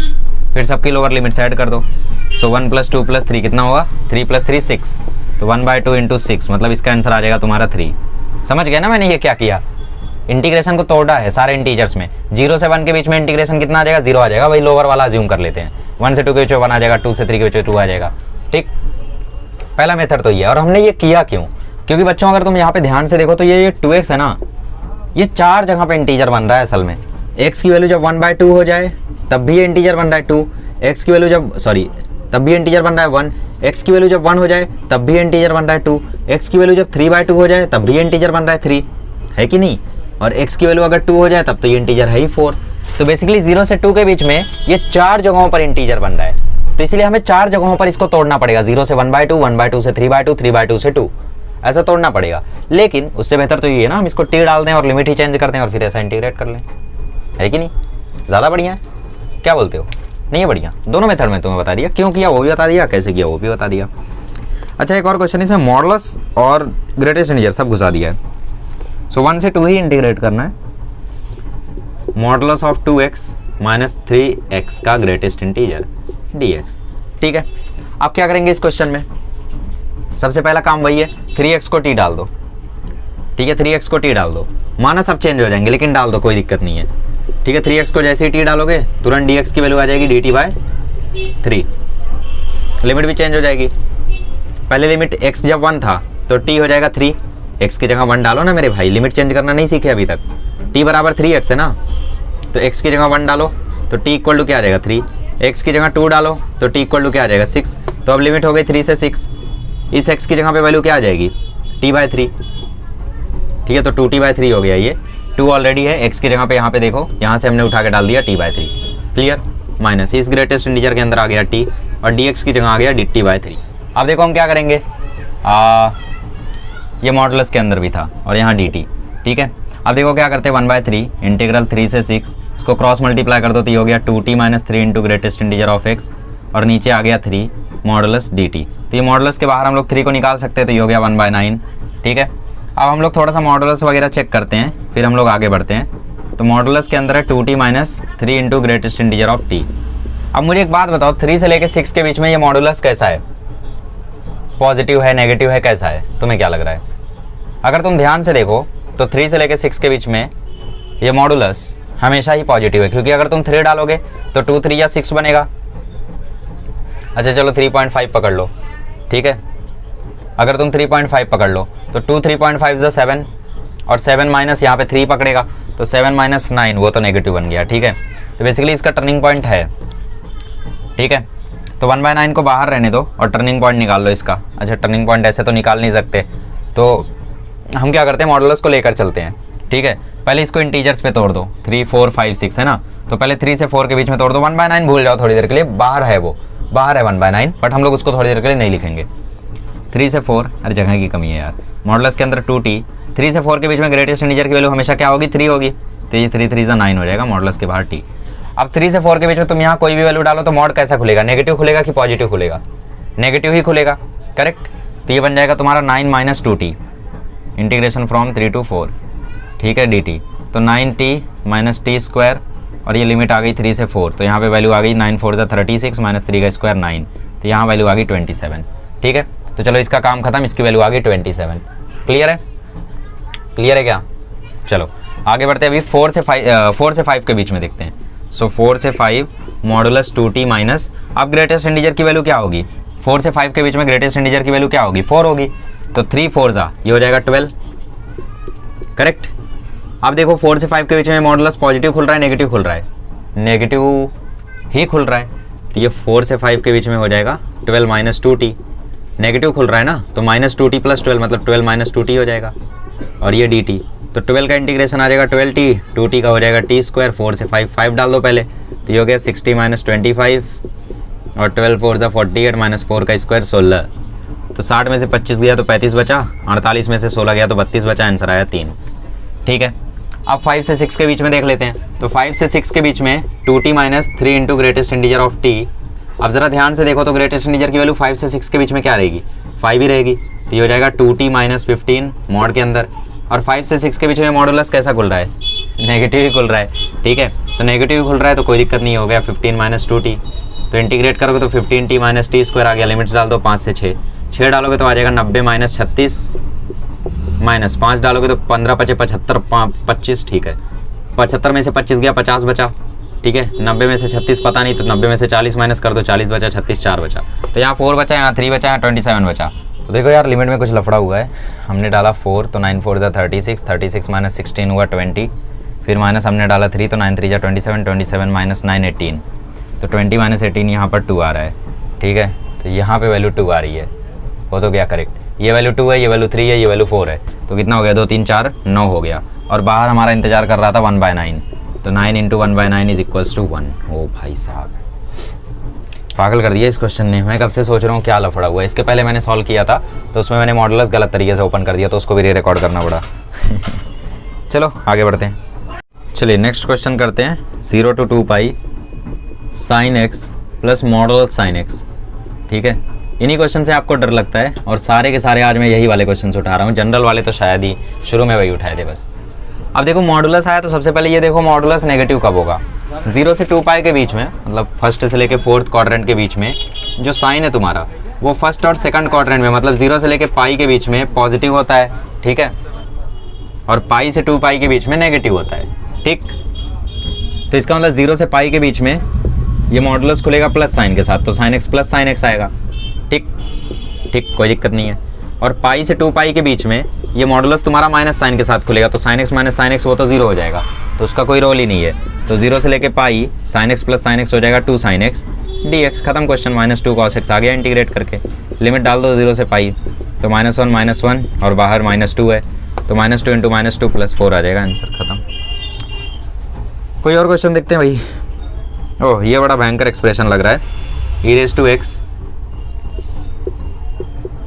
फिर सबकी लोअर लिमिट्स ऐड कर दो। सो 1 + 2 + 3 कितना होगा, 3 + 3 6, तो 1/2 × 6, मतलब इसका आंसर आ जाएगा तुम्हारा 3। समझ गए ना मैंने ये क्या किया? इंटीग्रेशन को तोड़ा है सारे इंटीजर्स में। 0 से 1 के बीच में इंटीग्रेशन कितना आ जाएगा, 0 आ जाएगा, वही लोअर वाला अज्यूम कर लेते हैं। 1 से 2 के बीच में 1 आ जाएगा, 2 से 3 के बीच में 2 आ जाएगा। ठीक, पहला मेथड तो ये है। और हमने ये किया क्यों? क्योंकि बच्चों अगर तुम यहाँ पे ध्यान से देखो तो ये 2x है ना, ये 4 जगह पे इंटीजर बन रहा है असल में। x की वैल्यू जब 1/2 हो जाए तब भी ये इंटीजर बन रहा है 2, x की वैल्यू जब तब भी इंटीजर बन रहा है 1, x की वैल्यू जब 1 हो जाए तब भी इंटीजर बन रहा है 2, x की वैल्यू जब 3/2 हो जाए तब भी इंटीजर बन रहा है 3, है कि नहीं? और x की वैल्यू अगर 2 हो जाए तब तो ये इंटीजर है ही 4। तो बेसिकली 0 से 2 के बीच में ये 4 जगहों पर इंटीजर बन रहा है, तो इसलिए हमें 4 जगहों पर इसको तोड़ना पड़ेगा। 0 से 1/2, 1/2 से 3/2, 3/2 से 2, ऐसा तोड़ना पड़ेगा। लेकिन उससे बेहतर तो ये है ना, हम इसको t डाल दें और लिमिट ही चेंज कर दें और फिर ऐसा इंटीग्रेट कर लें, है कि नहीं? ज़्यादा बढ़िया है, क्या बोलते हो? नहीं है बढ़िया? दोनों मेथड में तुम्हें बता दिया, क्यों किया वो भी बता दिया, कैसे किया वो भी बता दिया। अच्छा, एक और क्वेश्चन इसमें मॉडुलस और ग्रेटेस्ट इंटीजर सब घुसा दिया है। सो 1 से 2 ही इंटीग्रेट करना है। मॉडुलस ऑफ 2x - 3x का ग्रेटेस्ट इंटीजर dx। ठीक है, अब क्या करेंगे इस क्वेश्चन में? सबसे पहला काम वही है, 3x को t डाल दो। ठीक है, 3x को t डाल दो, माना सब चेंज हो जाएंगे लेकिन डाल दो, कोई दिक्कत नहीं है। ठीक है, 3x को जैसे ही t डालोगे तुरंत dx की वैल्यू आ जाएगी dt/3, लिमिट भी चेंज हो जाएगी। पहले लिमिट x जब 1 था तो t हो जाएगा 3, x की जगह 1 डालो ना मेरे भाई, लिमिट चेंज करना नहीं सीखे अभी तक। t बराबर 3x है ना, तो x की जगह 1 डालो तो t इक्वल टू क्या आ जाएगा 3, x की जगह 2 डालो तो t इक्वल टू क्या आ जाएगा 6। तो अब लिमिट हो गई 3 से 6, इस x की जगह पे वैल्यू क्या आ जाएगी t/3। ठीक है, तो 2t/3 हो गया, ये 2 ऑलरेडी है, x की जगह पे यहाँ पे देखो, यहाँ से हमने उठा के डाल दिया t/3। क्लियर, माइनस इस ग्रेटेस्ट इंटीजर के अंदर आ गया t और dx की जगह आ गया dt/3। अब देखो हम क्या करेंगे, ये मॉडुलस के अंदर भी था और यहाँ dt। ठीक है, अब देखो क्या करते हैं, 1/3 इंटीग्रल 3 से 6, इसको क्रॉस मल्टीप्लाई कर दो तो ये हो गया 2t - 3 into greatest integer of x, और नीचे आ गया 3 मॉडुलस dt। तो ये मॉडुलस के बाहर हम लोग 3 को निकाल सकते हैं, तो ये हो गया 1/9। ठीक है, अब हम लोग थोड़ा सा मॉडुलस वगैरह चेक करते हैं फिर हम लोग आगे बढ़ते हैं। तो मॉडुलस के अंदर है 2t - 3 into greatest integer of t। अब मुझे एक बात बताओ, 3 से लेकर 6 के बीच में ये मॉडुलस कैसा है? पॉजिटिव है, नेगेटिव है, कैसा है? तुम्हें क्या लग रहा है? अगर तुम ध्यान से देखो तो 3 से लेकर 6 के बीच में ये मॉडुलस हमेशा ही पॉजिटिव है, क्योंकि अगर तुम 3 डालोगे तो 2 3 या 6 बनेगा। अच्छा चलो 3.5 पकड़ लो। ठीक है, अगर तुम 3.5 पकड़ लो तो 2 3.5 = 7, और 7 माइनस यहाँ पे 3 पकड़ेगा तो 7 - 9, वो तो नेगेटिव बन गया। ठीक है, तो बेसिकली इसका टर्निंग पॉइंट है। ठीक है, तो 1/9 को बाहर रहने दो और टर्निंग पॉइंट निकाल लो इसका। अच्छा, टर्निंग पॉइंट ऐसे तो निकाल नहीं सकते, तो हम क्या करते हैं, मॉडुलस को लेकर चलते हैं। ठीक है, पहले इसको इंटीजर्स पे तोड़ दो, 3 4 5 6 है ना, तो पहले 3 से 4 के बीच में तोड़ दो। 1/9 भूल जाओ थोड़ी देर के लिए, बाहर है वो, बाहर है 1/9, बट हम लोग उसको थोड़ी देर के लिए नहीं लिखेंगे। 3 से 4, अरे जगह की कमी है यार, मॉडुलस के अंदर 2t, 3 से 4 के बीच में ग्रेटेस्ट इंटीजर की वैल्यू हमेशा क्या होगी, 3 होगी, तो ये 3 3 9 हो जाएगा मॉडुलस के बाहर t। अब 3 से 4 के बीच में तुम यहाँ कोई भी वैल्यू डालो तो मॉड कैसा खुलेगा, नेगेटिव खुलेगा कि पॉजिटिव खुलेगा, नेगेटिव ही खुलेगा, करेक्ट। तो ये बन जाएगा तुम्हारा 9 minus 2t integration from 3 to 4, ठीक है, dt, तो 9t माइनस टी स्क्वायर, और ये लिमिट आ गई 3 से 4, तो यहाँ पे वैल्यू आ गई 9 4 जा 36 माइनस 3 का स्क्वायर 9, तो यहाँ वैल्यू आ गई 27, ठीक है। तो चलो इसका काम खत्म, इसकी वैल्यू आ गई 27, क्लियर है, क्लियर है क्या। चलो आगे बढ़ते हैं, अभी 4 से 5 के बीच में देखते हैं। सो 4 से 5 मॉडुलस 2t माइनस, अब ग्रेटेस्ट इंटीजर की वैल्यू क्या होगी, 4 से 5 के बीच में ग्रेटेस्ट इंटीजर की वैल्यू क्या होगी, 4 होगी, तो 3 4 जा ये हो जाएगा 12, करेक्ट। अब देखो 4 से 5 के बीच में मॉडुलस पॉजिटिव खुल रहा है नेगेटिव खुल रहा है, नेगेटिव ही खुल रहा है, तो ये 4 से 5 के बीच में हो जाएगा 12 माइनस 2t, नेगेटिव खुल रहा है ना, तो माइनस 2t प्लस 12 मतलब 12 माइनस 2t हो जाएगा, और ये dt, तो 12 का इंटीग्रेशन आ जाएगा 12t, 2t का हो जाएगा t स्क्वायर, 4 से 5 डाल दो पहले, तो ये हो गया 60 माइनस 25, और 12 4 जा 48 माइनस 4 का स्क्वायर 16, तो 60 में से 25 गया तो 35 बचा, 48 में से 16 गया तो 32 बचा, आंसर आया 3, ठीक है। अब 5 से 6 के बीच में देख लेते हैं, तो 5 से 6 के बीच में 2t minus 3 into greatest integer of t। अब जरा ध्यान से देखो तो ग्रेटेस्ट इंटीजर की वैल्यू 5 से 6 के बीच में क्या रहेगी, 5 ही रहेगी, तो ये हो जाएगा 2t माइनस 15 मॉड के अंदर, और 5 से 6 के बीच में मॉडुलस कैसा खुल रहा है, नेगेटिव ही खुल रहा है, ठीक है, तो नेगेटिव ही खुल रहा है तो कोई दिक्कत नहीं, हो गया 15 माइनस 2t, तो इंटीग्रेट करोगे तो 15t माइनस टी स्क्वायर आ गया, लिमिट्स डाल दो 5 से 6 डालोगे तो आ जाएगा 90 माइनस 36 माइनस 5 डालोगे तो 15 5 75 25, ठीक है, 75 में से 25 गया 50 बचा, ठीक है, 90 में से 36 पता नहीं, तो 90 में से 40 माइनस कर दो, 40 बचा, 36 4 बचा, तो यहाँ 4 बचा, यहाँ 3 बचा, यहाँ 27 बचा। तो देखो यार लिमिट में कुछ लफड़ा हुआ है, हमने डाला 4 तो 9 4 जा 36, 36 माइनस 16 हुआ 20, फिर माइनस हमने डाला 3 तो 9 3 जा 27, 27 माइनस 9 18, तो 20 माइनस 18 यहाँ पर 2 आ रहा है, ठीक है, तो यहाँ पे वैल्यू 2 आ रही है, हो तो गया करेक्ट, ये वैल्यू 2 है, ये वैल्यू 3 है, ये वैल्यू 4 है, तो कितना हो गया 2 3 4 9 हो गया, और बाहर हमारा इंतजार कर रहा था 1/9, तो 9 इंटू 1/9 इज इक्वल्स टू 1। ओ भाई साहब पागल कर दिया इस क्वेश्चन ने, मैं कब से सोच रहा हूँ क्या लफड़ा हुआ है। इसके पहले मैंने सॉल्व किया था तो उसमें मैंने मॉडुलस गलत तरीके से ओपन कर दिया, तो उसको भी री रिकॉर्ड करना पड़ा। चलो आगे बढ़ते हैं, चलिए नेक्स्ट क्वेश्चन करते हैं, 0 to 2 pi sine x plus modulus sine x, ठीक है। इन्हीं क्वेश्चन से आपको डर लगता है, और सारे के सारे आज मैं यही वाले क्वेश्चन उठा रहा हूँ, जनरल वाले तो शायद ही शुरू में वही उठाए थे बस। अब देखो मॉडुलस आया तो सबसे पहले ये देखो मॉडुलस नेगेटिव कब होगा, 0 से 2 पाई के बीच में, मतलब फर्स्ट से लेके 4th क्वाड्रेंट के बीच में जो साइन है तुम्हारा वो फर्स्ट और सेकंड क्वाड्रेंट में, मतलब 0 से लेके पाई के बीच में पॉजिटिव होता है, ठीक है, और पाई से 2 पाई के बीच में नेगेटिव होता है, ठीक। तो इसका मतलब 0 से पाई के बीच में ये मॉडुलस खुलेगा प्लस साइन के साथ, तो sine x plus sine x आएगा, ठीक ठीक, कोई दिक्कत नहीं है। और पाई से 2 पाई के बीच में ये मॉडुलस तुम्हारा माइनस साइन के साथ खुलेगा, तो sine x minus sine x वो तो 0 हो जाएगा, तो उसका कोई रोल ही नहीं है, तो 0 से लेके pi sine x plus sine x हो जाएगा 2 साइन एक्स डी एक्स, खत्म क्वेश्चन, -2 cos x आ गया इंटीग्रेट करके, लिमिट डाल दो 0 से पाई, तो -1 और बाहर -2 है, तो -2 इंटू -2 प्लस 4 आ जाएगा, आंसर खत्म। कोई और क्वेश्चन देखते हैं भाई। ओह ये बड़ा भयंकर एक्सप्रेशन लग रहा है, e raised to x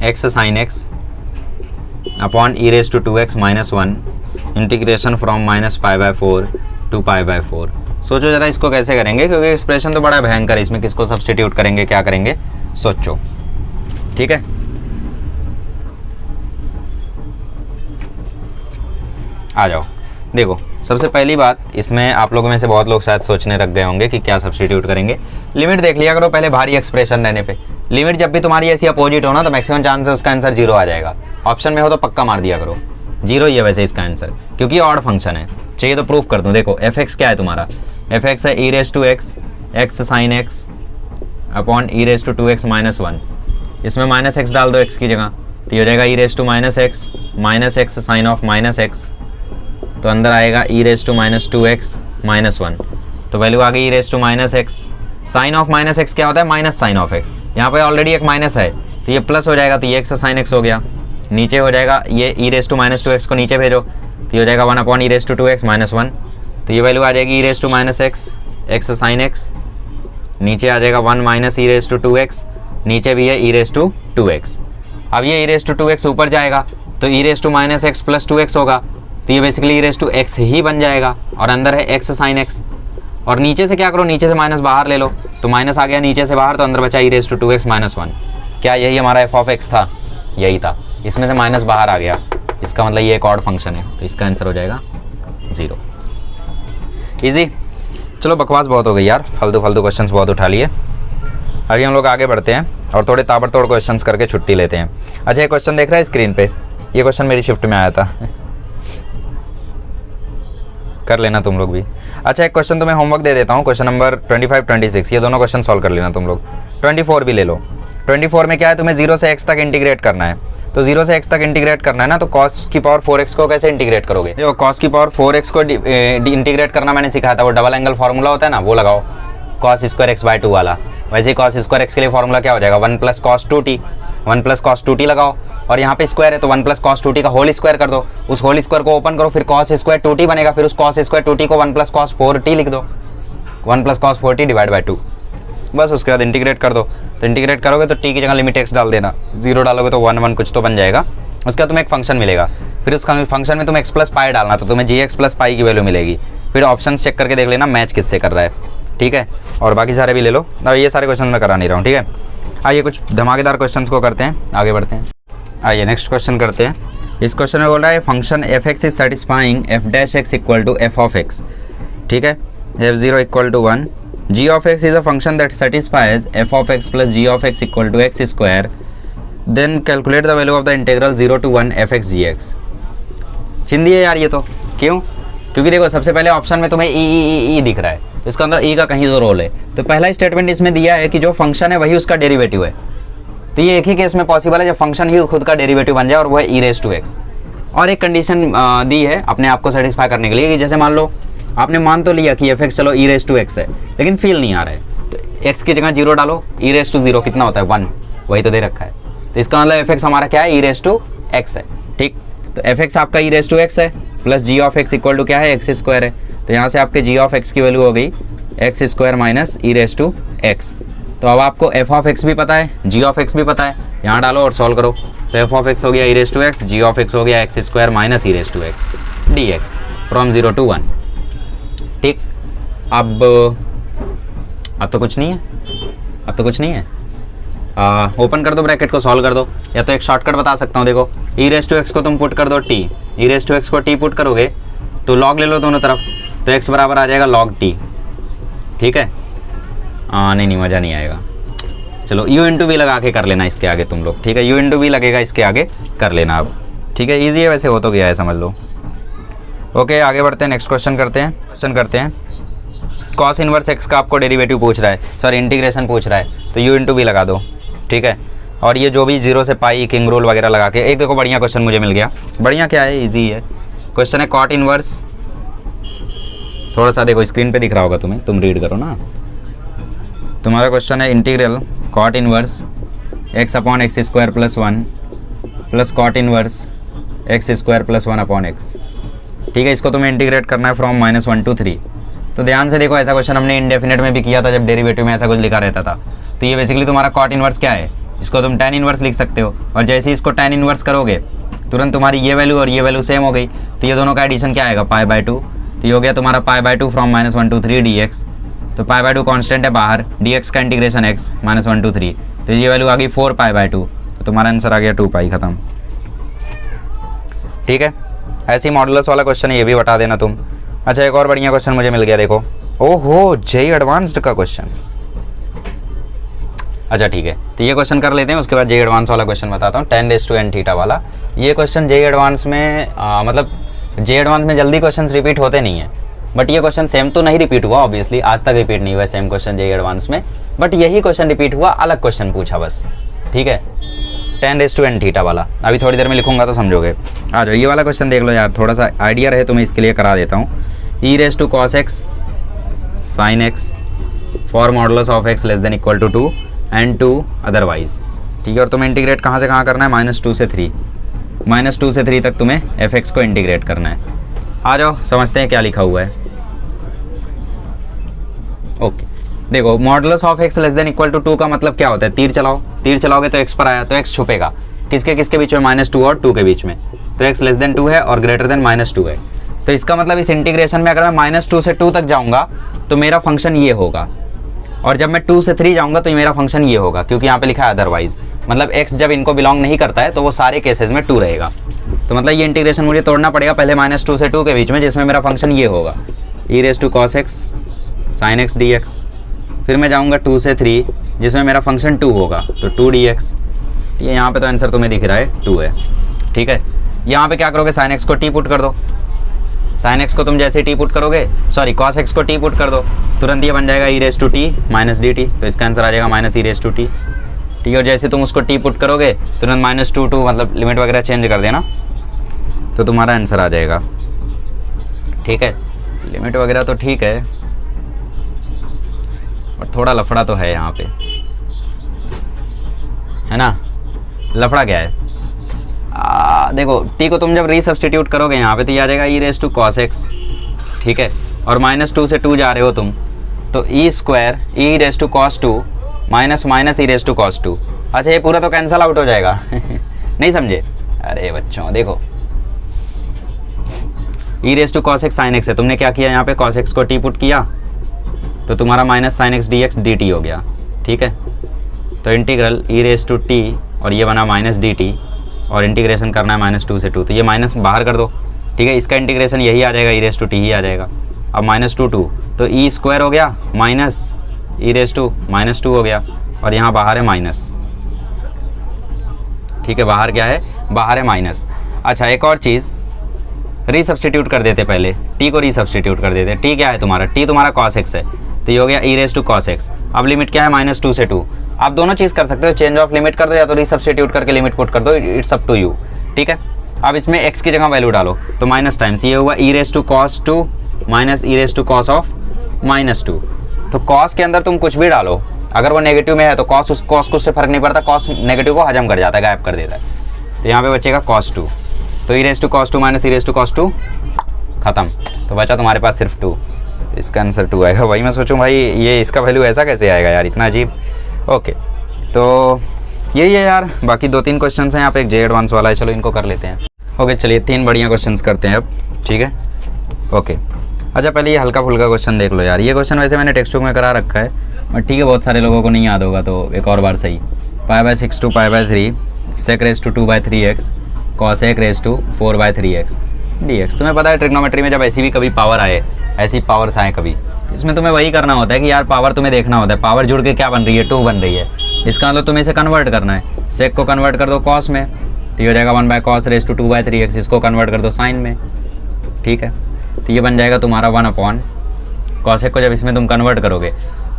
x sin x upon e raised to 2x minus 1 integration from -π/4 to π/4। सोचो जरा इसको कैसे करेंगे, क्योंकि एक्सप्रेशन तो बड़ा भयंकर है, इसमें किसको सब्सटीट्यूट करेंगे, क्या करेंगे, सोचो, ठीक है। आ जाओ, देखो सबसे पहली बात इसमें आप लोगों में से बहुत लोग शायद सोचने रख गए होंगे कि क्या सब्सटीट्यूट करेंगे। लिमिट देख लिया करो पहले भारी एक्सप्रेशन रहने पे, लिमिट जब भी तुम्हारी ऐसी अपोजिट हो ना तो मैक्सिमम चांस है उसका आंसर 0 आ जाएगा, ऑप्शन में हो तो पक्का मार दिया करो, 0 ही है वैसे इसका आंसर, क्योंकि ऑड फंक्शन है। चाहिए तो प्रूफ कर दूं, देखो f(x) क्या है तुम्हारा, f(x) है e raised to x x sin x upon e raised to 2x minus 1, इसमें -x डाल दो x की जगह, तो ये हो जाएगा e raised to -x sin of -x, तो अंदर आएगा e raised to -2x minus 1, तो वैल्यू आ गई e raised to -x, sine of -x क्या होता है, माइनस साइन ऑफ x, यहाँ पे ऑलरेडी एक माइनस है तो ये प्लस हो जाएगा, तो ये x sin x हो गया, नीचे हो जाएगा ये e raised to -2x को नीचे भेजो, तो ये हो जाएगा 1 upon e raised to 2x minus 1, तो ये वैल्यू आ जाएगी e raised to -x sin x, नीचे आ जाएगा 1 minus e raised to 2x, नीचे भी है e raised to 2x, अब ये ई रेस टू 2x ऊपर जाएगा तो e raise to minus x plus 2x होगा, तो ये basically e raise to x ही बन जाएगा और अंदर है x साइन x। और नीचे से क्या करो, नीचे से माइनस बाहर ले लो, तो माइनस आ गया नीचे से बाहर, तो अंदर बचा ई रेस टू 2x माइनस 1। क्या यही हमारा एफ ऑफ एक्स था? यही था। इसमें से माइनस बाहर आ गया, इसका मतलब ये एक ऑड फंक्शन है, तो इसका आंसर हो जाएगा 0। इजी। चलो बकवास बहुत हो गई यार, फालतू फालतू क्वेश्चंस बहुत उठा लिए। अभी हम लोग आगे बढ़ते हैं और थोड़े ताबड़तोड़ क्वेश्चंस करके छुट्टी लेते हैं। अच्छा ये क्वेश्चन देख रहा है स्क्रीन पे, ये क्वेश्चन मेरी शिफ्ट में आया था कर लेना तुम लोग भी। अच्छा एक क्वेश्चन तुम्हें होमवर्क दे देता हूँ, क्वेश्चन नंबर 25, 26, ये दोनों क्वेश्चन सॉल्व कर लेना तुम लोग। 24 भी ले लो। 24 में क्या है, तुम्हें 0 से x तक इंटीग्रेट करना है। तो 0 से x तक इंटीग्रेट करना है ना, तो cos की पावर 4x को कैसे इंटीग्रेट करोगे? देखो cos की पावर 4x को इंटीग्रेट करना मैंने सिखाया था, वो डबल एंगल फार्मूला होता है ना, वो लगाओ, cos स्क्वायर x बाय 2 वाला। वैसे ही cos स्क्वायर x के लिए फार्मूला क्या हो जाएगा, 1 plus cos 2t, 1 plus cos 2t लगाओ, और यहाँ पे स्क्वायर है तो 1 प्लस cos 2t का होल स्क्वायर कर दो, उस होल स्क्वायर को ओपन करो, फिर cos स्क्वायर 2t बनेगा, फिर उस cos स्क्वायर 2t को 1 प्लस cos 4t लिख दो, 1 plus cos 4t divide by 2, बस उसके बाद इंटीग्रेट कर दो। तो इंटीग्रेट करोगे तो t की जगह लिमिट x डाल देना, 0 डालोगे तो 1 1 कुछ तो बन जाएगा। उसके बाद तुम्हें एक फंक्शन मिलेगा, फिर उस फंक्शन में तुम्हें x प्लस पाई डालना, तो तुम्हें gx प्लस पाई की वैल्यू मिलेगी। फिर ऑप्शन चेक करके देख लेना मैच किससे कर रहा है, ठीक है। और बाकी सारे भी ले लो, और ये सारे क्वेश्चन मैं करा नहीं रहा हूँ, ठीक है। आइए कुछ धमाकेदार क्वेश्चन को करते हैं, आगे बढ़ते हैं। आइए नेक्स्ट क्वेश्चन करते हैं। इस क्वेश्चन में बोल रहा है function F X is satisfying F dash X equal to F of X, ठीक है, f0 equal to 1, g of x is a function that satisfies f of x plus g of x equal to x square, then calculate the value of the integral 0 to 1 f x gx। चिंदी है यार ये तो, क्यों? क्योंकि देखो सबसे पहले option में तुम्हें ई दिख रहा है, तो इसका अंदर ई का कहीं तो रोल है। तो पहला स्टेटमेंट इसमें दिया है कि जो फंक्शन है वही उसका डेरिवेटिव है, तो ये एक ही केस में पॉसिबल है जब फंक्शन ही खुद का डेरिवेटिव बन जाए, और वो है ई रेस टू एक्स। और एक कंडीशन दी है अपने आप को सेटिस्फाई करने के लिए कि जैसे मान लो आपने मान तो लिया कि एफ एक्स चलो ई रेस टू एक्स है, लेकिन फील नहीं आ रहा है, तो एक्स की जगह 0 डालो, ई रेस टू 0 कितना होता है 1, वही तो दे रखा है, तो इसका मतलब एफ एक्स हमारा क्या है, ई रेस टू एक्स है, ठीक। तो एफ एक्स आपका ई रेस टू एक्स है, plus G of X equal to क्या है, एक्स स्क्वायर है, तो यहाँ से आपके जी ऑफ एक्स की वैल्यू हो गई X square minus E raise to X. तो अब आपको एफ ऑफ एक्स भी पता है, जी ऑफ एक्स भी पता है, यहाँ डालो और सॉल्व करो। तो एफ ऑफ एक्स हो गया e raise to x, g of x हो गया x square minus E raise to x d x from 0 to 1, ठीक। अब तो कुछ नहीं है, अब तो कुछ नहीं है, ओपन कर दो ब्रैकेट को, सॉल्व कर दो, या तो एक शॉर्टकट बता सकता हूँ, देखो ई रेस टू एक्स को तुम पुट कर दो T, E raise to X को टी पुट करोगे तो लॉग ले लो दोनों तरफ, तो एक्स बराबर आ जाएगा लॉग टी, ठीक है। नहीं मज़ा नहीं आएगा, चलो यू इंटू वी लगा के कर लेना इसके आगे तुम लोग, ठीक है, यू इंटू वी लगेगा इसके आगे कर लेना अब, ठीक है, ईजी है वैसे, हो तो गया है समझ लो। ओके आगे बढ़ते हैं, नेक्स्ट क्वेश्चन करते हैं। कॉस इनवर्स एक्स का आपको डेरिवेटिव पूछ रहा है, सॉरी इंटीग्रेशन पूछ रहा है, तो यू इंटू वी लगा दो, ठीक है। और ये जो भी 0 से पाई किंग रूल वगैरह लगा के, एक देखो बढ़िया क्वेश्चन मुझे मिल गया, बढ़िया क्या है, ईजी है क्वेश्चन है। कॉट इनवर्स, थोड़ा सा देखो स्क्रीन पे दिख रहा होगा तुम्हें, तुम रीड करो ना। तुम्हारा क्वेश्चन है integral cot inverse X upon X square plus 1 plus cot inverse X square plus 1 upon X, ठीक है। इसको तुम्हें इंटीग्रेट करना है फ्रॉम -1 to 3। तो ध्यान से देखो, ऐसा क्वेश्चन हमने इंडेफिनेट में भी किया था जब डेरिवेटिव में ऐसा कुछ लिखा रहता था। तो ये बेसिकली तुम्हारा कॉट इनवर्स क्या है, इसको तुम tan इनवर्स लिख सकते हो, और जैसे ही इसको tan इनवर्स करोगे तुरंत तुम्हारी ये वैल्यू और ये वैल्यू सेम हो गई, तो ये दोनों का एडिशन क्या आएगा, π/2, तो ये हो गया तुम्हारा π/2 फ्रॉम -1 to 3 dx। तो π/2 कॉन्स्टेंट है बाहर, dx का इंटीग्रेशन x -1 to 3, तो ये वैल्यू आ गई 4π/2, तो तुम्हारा आंसर आ गया 2π, खत्म, ठीक है। ऐसी मॉडुलस वाला क्वेश्चन है, ये भी बता देना तुम। अच्छा एक और बढ़िया क्वेश्चन मुझे मिल गया, देखो, ओहो जेईई एडवांस्ड का क्वेश्चन, अच्छा ठीक है, तो ये क्वेश्चन कर लेते हैं, उसके बाद जेईई एडवांस वाला क्वेश्चन बताता हूँ, 10⁻n थीटा वाला। ये क्वेश्चन जेईई एडवांस में मतलब जेईई एडवांस में जल्दी क्वेश्चन रिपीट होते नहीं है, बट ये क्वेश्चन सेम तो नहीं रिपीट हुआ, ऑब्वियसली आज तक रिपीट नहीं हुआ सेम क्वेश्चन जेईई एडवांस में, बट यही क्वेश्चन रिपीट हुआ, अलग क्वेश्चन पूछा बस, ठीक है, 10⁻n थीटा वाला। अभी थोड़ी देर में लिखूंगा तो समझोगे। आ जाओ ये वाला क्वेश्चन देख लो यार, थोड़ा सा आइडिया रहे तो मैं इसके लिए करा देता हूँ। E raise to cos x sine x for modulus of x less than equal to 2 and 2 otherwise, ठीक है। और तुम्हें इंटीग्रेट कहाँ से कहाँ करना है, -2 से 3, -2 से 3 तक तुम्हें एफ एक्स को इंटीग्रेट करना है। आ जाओ समझते हैं क्या लिखा हुआ है। ओके देखो, modulus of x less than equal to 2 का मतलब क्या होता है, तीर चलाओ, तीर चलाओगे तो एक्स पर आया तो एक्स छुपेगा, किसके किसके बीच में, -2 और 2 के बीच में। तो x लेस देन 2 है और ग्रेटर देन -2 है। तो इसका मतलब इस इंटीग्रेशन में अगर मैं -2 से 2 तक जाऊंगा तो मेरा फंक्शन ये होगा, और जब मैं 2 से 3 जाऊंगा तो मेरा फंक्शन ये होगा, क्योंकि यहाँ पे लिखा है अदरवाइज। मतलब x जब इनको बिलोंग नहीं करता है तो वो सारे केसेस में 2 रहेगा। तो मतलब ये इंटीग्रेशन मुझे तोड़ना पड़ेगा पहले -2 से 2 के बीच में, जिसमें मेरा फंक्शन ये होगा e raise to cos x sin x dx। फिर मैं जाऊँगा 2 से 3 जिसमें मेरा फंक्शन 2 होगा, तो 2 dx। ये यहाँ पे तो आंसर तुम्हें दिख रहा है 2 है, ठीक है। यहाँ पे क्या करोगे, sin x को t पुट कर दो। sin x को तुम जैसे t पुट करोगे, सॉरी cos x को t पुट कर दो, तुरंत ये बन जाएगा e raise to t minus dt। तो इसका आंसर आ जाएगा minus e raise to t, ठीक है। और जैसे तुम उसको t पुट करोगे तुरंत -2 2 मतलब लिमिट वगैरह चेंज कर देना तो तुम्हारा आंसर आ जाएगा, ठीक है। लिमिट वगैरह तो ठीक है और थोड़ा लफड़ा तो है यहाँ पे, है ना। लफड़ा क्या है, देखो t को तुम जब रीसब्स्टिट्यूट करोगे यहाँ पे तो ये आ जाएगा e raise to cos x, ठीक है। और -2 से 2 जा रहे हो तुम तो e square e raise to cos 2 minus minus e raise to cos 2। अच्छा ये पूरा तो कैंसिल आउट हो जाएगा नहीं समझे। अरे बच्चों देखो e raise to cos x sin x है, तुमने क्या किया यहाँ पे cos x को t पुट किया तो तुम्हारा minus sin x dx dt हो गया, ठीक है। तो integral e raise to t और ये बना माइनस dt और इंटीग्रेशन करना है -2 से 2, तो ये माइनस बाहर कर दो, ठीक है। इसका इंटीग्रेशन यही आ जाएगा, e रेज़ टू t ही आ जाएगा। अब -2 2 तो e स्क्वायर हो गया माइनस e रेज़ टू -2 हो गया और यहाँ बाहर है माइनस, ठीक है। बाहर क्या है, बाहर है माइनस। अच्छा एक और चीज़, रीसब्स्टिट्यूट कर देते पहले, t को रीसब्स्टिट्यूट कर देते। t क्या है तुम्हारा, t तुम्हारा cos x है तो ये हो गया e raise to cos x। अब लिमिट क्या है, -2 से 2। आप दोनों चीज़ कर सकते हो, चेंज ऑफ लिमिट कर दो या तो रीसब्स्टिट्यूट करके लिमिट पुट कर दो, इट्स अप टू यू, ठीक है। अब इसमें x की जगह वैल्यू डालो तो माइनस टाइम्स ये होगा e raise to cos 2 minus e raise to cos of -2। तो cos के अंदर तुम कुछ भी डालो, अगर वो नेगेटिव में है तो cos को उससे फर्क नहीं पड़ता, cos नेगेटिव को हजम कर जाता है, गायब कर देता है। तो यहाँ पे बचेगा cos 2, तो e raise to cos 2 minus e raise to cos 2 खत्म, तो बचा तुम्हारे पास सिर्फ 2। इसका आंसर 2 आएगा। वही मैं सोचूं भाई ये इसका वैल्यू ऐसा कैसे आएगा यार, इतना अजीब। ओके तो यही है यार, बाकी 2-3 क्वेश्चन हैं यहाँ पे, एक जे एडवांस वाला है, चलो इनको कर लेते हैं। ओके चलिए 3 बढ़िया क्वेश्चन करते हैं अब, ठीक है। ओके अच्छा पहले ये हल्का फुल्का क्वेश्चन देख लो यार। ये क्वेश्चन वैसे मैंने टेक्स्ट बुक में करा रखा है और ठीक है बहुत सारे लोगों को नहीं याद होगा तो एक और बार सही। π/6 to π/3 sec raise to 2/3x cosec raise to 4/3x dx। तुम्हें पता है ट्रिग्नोमेट्री में जब ऐसी भी कभी पावर आए, ऐसी पावर्स आए कभी, इसमें तुम्हें वही करना होता है कि यार पावर तुम्हें देखना होता है, पावर जुड़ के क्या बन रही है, 2 बन रही है। इसका मतलब तुम्हें इसे कन्वर्ट करना है, सेक को कन्वर्ट कर दो कॉस में तो ये हो जाएगा 1/cos रेज़ टू 2/3x, इसको कन्वर्ट कर दो साइन में, ठीक है। तो ये बन जाएगा तुम्हारा 1/cosec को जब इसमें तुम कन्वर्ट करोगे।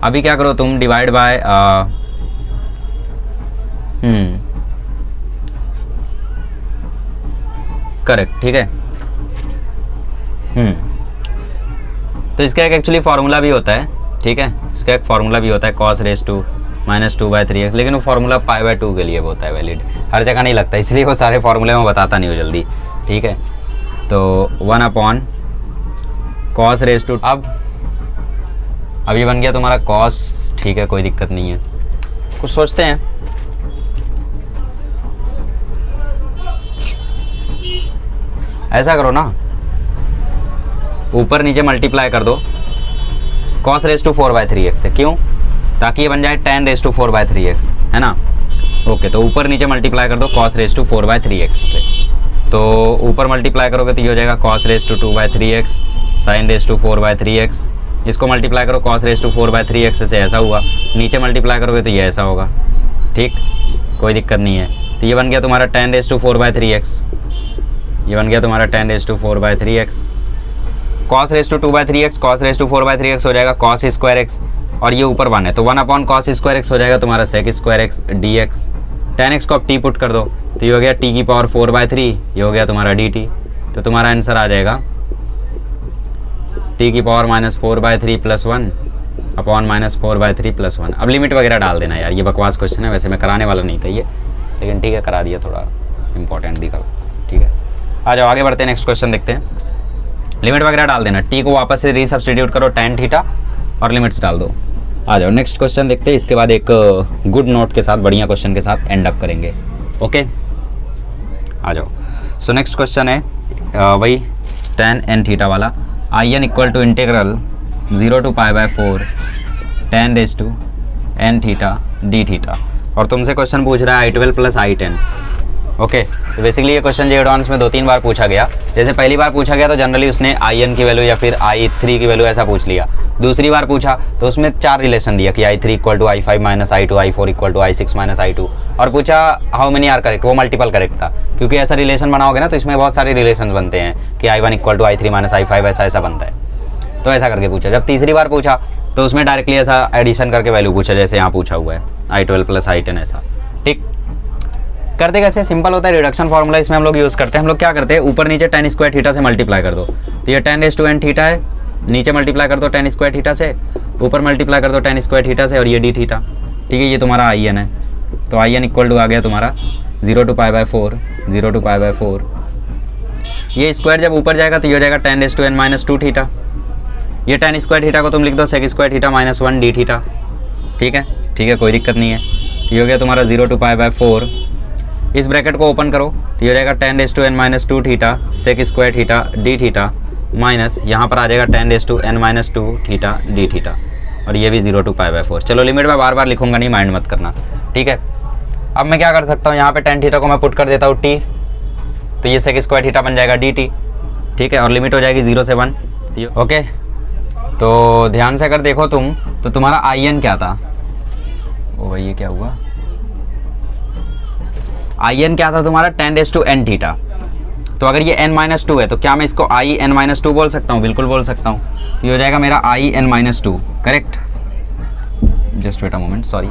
अभी क्या करो तुम डिवाइड बाय करेक्ट, ठीक है। तो इसका एक एक्चुअली फार्मूला भी होता है, ठीक है। इसका एक फार्मूला भी होता है cos रेज़ टू -2/3x, लेकिन वो फार्मूला π/2 के लिए होता है वैलिड, हर जगह नहीं लगता, इसलिए वो सारे फार्मूले मैं बताता नहीं हूँ जल्दी, ठीक है। तो 1/cos रेज़ टू, अब ये बन गया तुम्हारा cos, ठीक है कोई दिक्कत नहीं है। कुछ सोचते हैं, ऐसा करो ना ऊपर नीचे मल्टीप्लाई कर दो cos रेज़ टू 4/3x से, क्यों, ताकि ये बन जाए tan रेज़ टू 4/3x, है ना। ओके तो ऊपर नीचे मल्टीप्लाई कर दो cos रेज़ टू 4/3x से, तो ऊपर मल्टीप्लाई करोगे तो ये हो जाएगा cos raise to 2/3x sin raise to 4/3x। इसको मल्टीप्लाई करो cos रेज़ टू 4/3x से ऐसा हुआ, नीचे मल्टीप्लाई करोगे तो ये ऐसा होगा, ठीक, कोई दिक्कत नहीं है। तो ये बन गया तुम्हारा tan रेज़ टू 4/3x, ये बन गया तुम्हारा tan raise to 4/3x। cos raise to 2/3x cos raise to 4/3x हो जाएगा cos स्क्वायर x, और ये ऊपर 1 है तो 1/cos स्क्वायर x हो जाएगा तुम्हारा sec square x dx। tan x को अब t पुट कर दो तो ये हो गया t की पावर 4/3, ये हो गया तुम्हारा dt। तो तुम्हारा आंसर आ जाएगा t की पावर -4/3 + 1 अपॉन -4/3 + 1। अब लिमिट वगैरह डाल देना यार, ये बकवास क्वेश्चन है, वैसे मैं कराने वाला नहीं था ये, लेकिन ठीक है करा दिया, थोड़ा इंपॉर्टेंट दिखा, ठीक है। आ जाओ आगे बढ़ते हैं, नेक्स्ट क्वेश्चन देखते हैं। लिमिट वगैरह डाल देना, t को वापस से रीसब्स्टिट्यूट करो tan थीटा और लिमिट्स डाल दो। आ जाओ नेक्स्ट क्वेश्चन देखते हैं, इसके बाद एक गुड नोट के साथ, बढ़िया क्वेश्चन के साथ एंड अप करेंगे। ओके आ जाओ। सो नेक्स्ट क्वेश्चन है वही tan n थीटा वाला, I n equal to integral 0 to π/4 tan raise to n theta d theta, और तुमसे क्वेश्चन पूछ रहा है i12 प्लस i10। ओके, तो बेसिकली ये क्वेश्चन जो एडवांस में 2-3 बार पूछा गया। जैसे पहली बार पूछा गया तो जनरली उसने i1 की वैल्यू या फिर i3 की वैल्यू ऐसा पूछ लिया। दूसरी बार पूछा तो उसमें 4 रिलेशन दिया कि i3 equal to i5 minus i2, i4 equal to i6 minus i2, और पूछा हाउ मेनी आर करेक्ट, वो मल्टीपल करेक्ट था। क्योंकि ऐसा रिलेशन बनाओगे ना तो इसमें बहुत सारे रिलेशन बनते हैं कि i1 equal to i3 minus i5, ऐसा बनता है। तो ऐसा करके पूछा। जब तीसरी बार पूछा तो उसमें डायरेक्टली ऐसा एडिशन करके वैल्यू पूछा, जैसे यहाँ पूछा हुआ है i12 प्लस i10 ऐसा। ठीक, करते कैसे, सिंपल होता है, रिडक्शन फार्मूला इसमें हम लोग यूज़ करते हैं। हम लोग क्या करते हैं, ऊपर नीचे tan स्क्वायर थीटा से मल्टीप्लाई कर दो, तो ये tan raise to n theta है, नीचे मल्टीप्लाई कर दो tan स्क्वायर थीटा से, ऊपर मल्टीप्लाई कर दो tan स्क्वायर थीटा से, और ये d थीटा। ठीक है, ये तुम्हारा i n है, तो i n इक्वल टू आ गया तुम्हारा 0 to π/4, 0 to π/4। ये स्क्वायर जब ऊपर जाएगा तो ये हो जाएगा tan raise to n minus 2 theta. ये tan स्क्वायर थीटा को तुम लिख दो sec square theta minus 1 d theta. ठीक है, कोई दिक्कत नहीं है। ये हो गया तुम्हारा 0 to π/4। इस ब्रैकेट को ओपन करो तो ये हो जाएगा tan raise to n minus 2 theta sec square theta d theta, minus यहाँ पर आ जाएगा tan raise to n minus 2 theta d theta, और ये भी 0 to π/4। चलो लिमिट में बार बार लिखूंगा नहीं, माइंड मत करना। ठीक है, अब मैं क्या कर सकता हूँ, यहाँ पे tan थीटा को मैं पुट कर देता हूँ t, तो ये sec स्क्वायर थीटा बन जाएगा dt। ठीक है, और लिमिट हो जाएगी 0 से 1। ओके, तो ध्यान से अगर देखो तुम तो तुम्हारा in क्या था, ओ भाई ये क्या हुआ, in क्या था तुम्हारा tan raise to n theta. तो अगर ये n माइनस 2 है तो क्या मैं इसको i n माइनस 2 बोल सकता हूँ, बिल्कुल बोल सकता हूँ। तो ये हो जाएगा मेरा i n minus 2, correct, just wait a moment, sorry.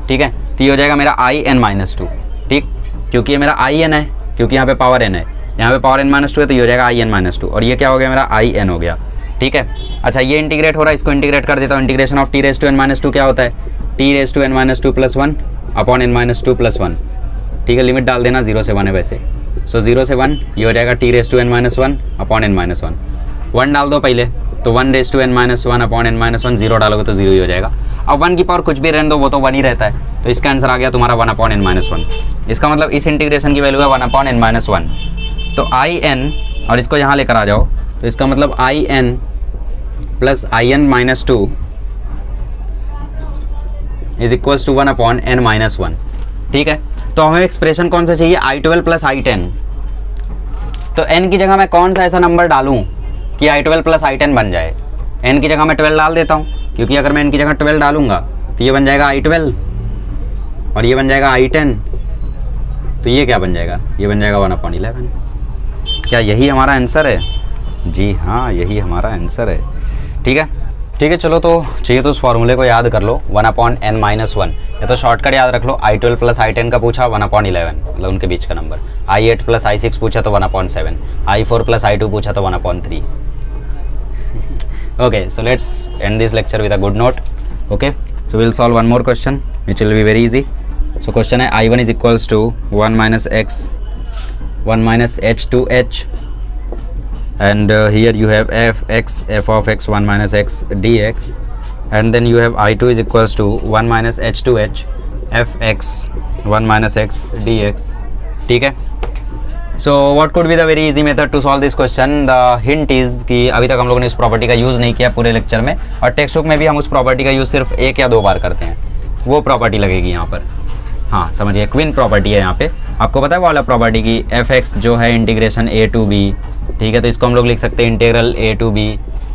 ठीक है, तो ये हो जाएगा मेरा i n माइनस 2। ठीक, क्योंकि ये मेरा i n है, क्योंकि यहाँ पे पावर n है, यहाँ पे पावर n माइनस 2 है, तो ये हो जाएगा i n माइनस 2, और ये क्या हो गया मेरा i n हो गया। ठीक है, अच्छा ये इंटीग्रेट हो रहा है, इसको इंटीग्रेट कर देता हूँ। Integration of t raise to n minus 2 क्या होता है, t raise to n minus 2 plus 1 upon n minus 2 plus 1। ठीक है, लिमिट डाल देना, 0 से 1 है वैसे, सो 0 से 1 ये हो जाएगा t raise to n minus 1 upon n minus 1। 1 डाल दो पहले, तो 1 raise to n minus 1 upon n minus 1, 0 डालोगे तो 0 ही हो जाएगा। अब 1 की पावर कुछ भी रहने दो, वो तो 1 ही रहता है, तो इसका आंसर आ गया तुम्हारा 1 अपॉन n माइनस 1। इसका मतलब इस इंटीग्रेशन की वैल्यू है 1 अपॉन n माइनस 1। तो आई n, और इसको यहाँ लेकर आ जाओ, तो इसका मतलब I n plus I n minus 2 is equals to 1 upon n minus 1। ठीक है, तो हमें एक्सप्रेशन कौन सा चाहिए, i12 प्लस i10। तो n की जगह मैं कौन सा ऐसा नंबर डालूं कि i12 प्लस i10 बन जाए। n की जगह मैं 12 डाल देता हूं, क्योंकि अगर मैं n की जगह 12 डालूंगा तो ये बन जाएगा i12 और ये बन जाएगा i10, तो ये क्या बन जाएगा, ये बन जाएगा 1 अपॉन 11। क्या यही हमारा आंसर है? जी हाँ, यही हमारा आंसर है। ठीक है, चलो तो चाहिए तो उस फॉर्मूले को याद कर लो, 1 अपॉन n माइनस 1, या तो शॉर्टकट याद रख लो, i12 प्लस i10 का पूछा 1 अपॉन 11, मतलब उनके बीच का नंबर, i8 प्लस i6 पूछा तो 1 अपॉन 7, i4 प्लस i2 पूछा तो 1 upon 3। Okay, so let's end this lecture with a good note. Okay, so will solve one more question which will be very easy. So question है i1 is equals to 1 minus x 1 minus h to h, and here you have f of x 1 minus x dx, and then you have i2 is equals to 1 minus h to h fx 1 minus x dx. ठीक है, so what could be the very easy method to solve this question? The hint is कि अभी तक हम लोगों ने इस property का यूज़ नहीं किया पूरे लेक्चर में, और टेक्स्ट बुक में भी हम उस प्रॉपर्टी का यूज़ सिर्फ 1 या 2 बार करते हैं, वो प्रॉपर्टी लगेगी यहाँ पर। हाँ समझिए, क्वीन प्रॉपर्टी है यहाँ पे। आपको पता है वो वाला प्रॉपर्टी की fx जो है इंटीग्रेशन a टू b। ठीक है, तो इसको हम लोग लिख सकते हैं integral a to b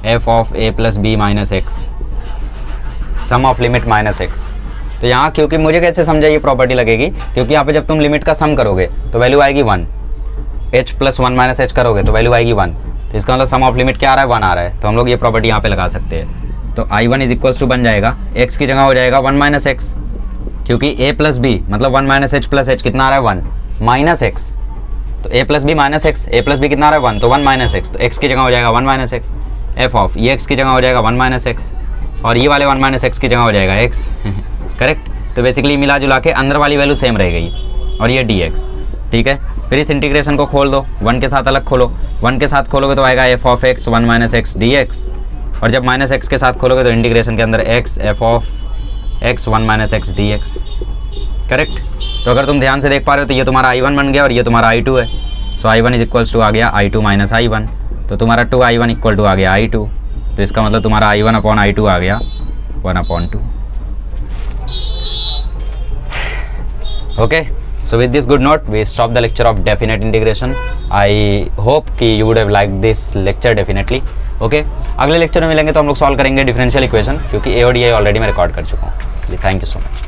f of a plus b minus x sum of limit minus x. तो यहाँ क्योंकि मुझे कैसे समझा ये प्रॉपर्टी लगेगी, क्योंकि यहाँ पे जब तुम लिमिट का सम करोगे तो वैल्यू आएगी 1, h प्लस 1 माइनस h करोगे तो वैल्यू आएगी 1, तो इसका मतलब सम ऑफ लिमिट क्या आ रहा है, 1 आ रहा है, तो हम लोग ये प्रॉपर्टी यहाँ पे लगा सकते हैं। तो i1 इज इक्वल्स टू बन जाएगा, x की जगह हो जाएगा 1 माइनस एक्स, क्योंकि a प्लस बी मतलब 1 माइनस एच प्लस एच कितना आ रहा है 1 माइनस एक्स, तो a plus b minus x, a plus b कितना आ रहा है 1, तो 1 माइनस एक्स, तो x की जगह हो जाएगा 1 माइनस एक्स, एफ ऑफ ये x की जगह हो जाएगा 1 माइनस एक्स, और ये वाले 1 माइनस एक्स की जगह हो जाएगा x। करेक्ट, तो बेसिकली मिला जुला के अंदर वाली वैल्यू सेम रह गई, और ये dx। ठीक है, फिर इस इंटीग्रेशन को खोल दो, 1 के साथ अलग खोलो, 1 के साथ खोलोगे तो आएगा F of x 1 minus x dx, और जब माइनस एक्स के साथ खोलोगे तो इंटीग्रेशन के अंदर x F of x 1 minus x dx। Correct, तो अगर तुम ध्यान से देख पा रहे हो तो ये तुम्हारा I1 बन गया और ये तुम्हारा I2 है। सो I1 इज इक्वल्स टू आ गया I2 माइनस I1, तो तुम्हारा 2I1 इक्वल टू आ गया I2, तो इसका मतलब तुम्हारा I1 अपॉन I2 आ गया 1/2। Okay, so with this good note we stop the lecture of definite integration. I hope कि you would have like this lecture definitely. Okay, अगले लेक्चर में मिलेंगे तो हम लोग सॉल्व करेंगे डिफरेंशियल इक्वेशन, क्योंकि ए और डी ऑलरेडी मैं रिकॉर्ड कर चुका हूँ। Thank you so much.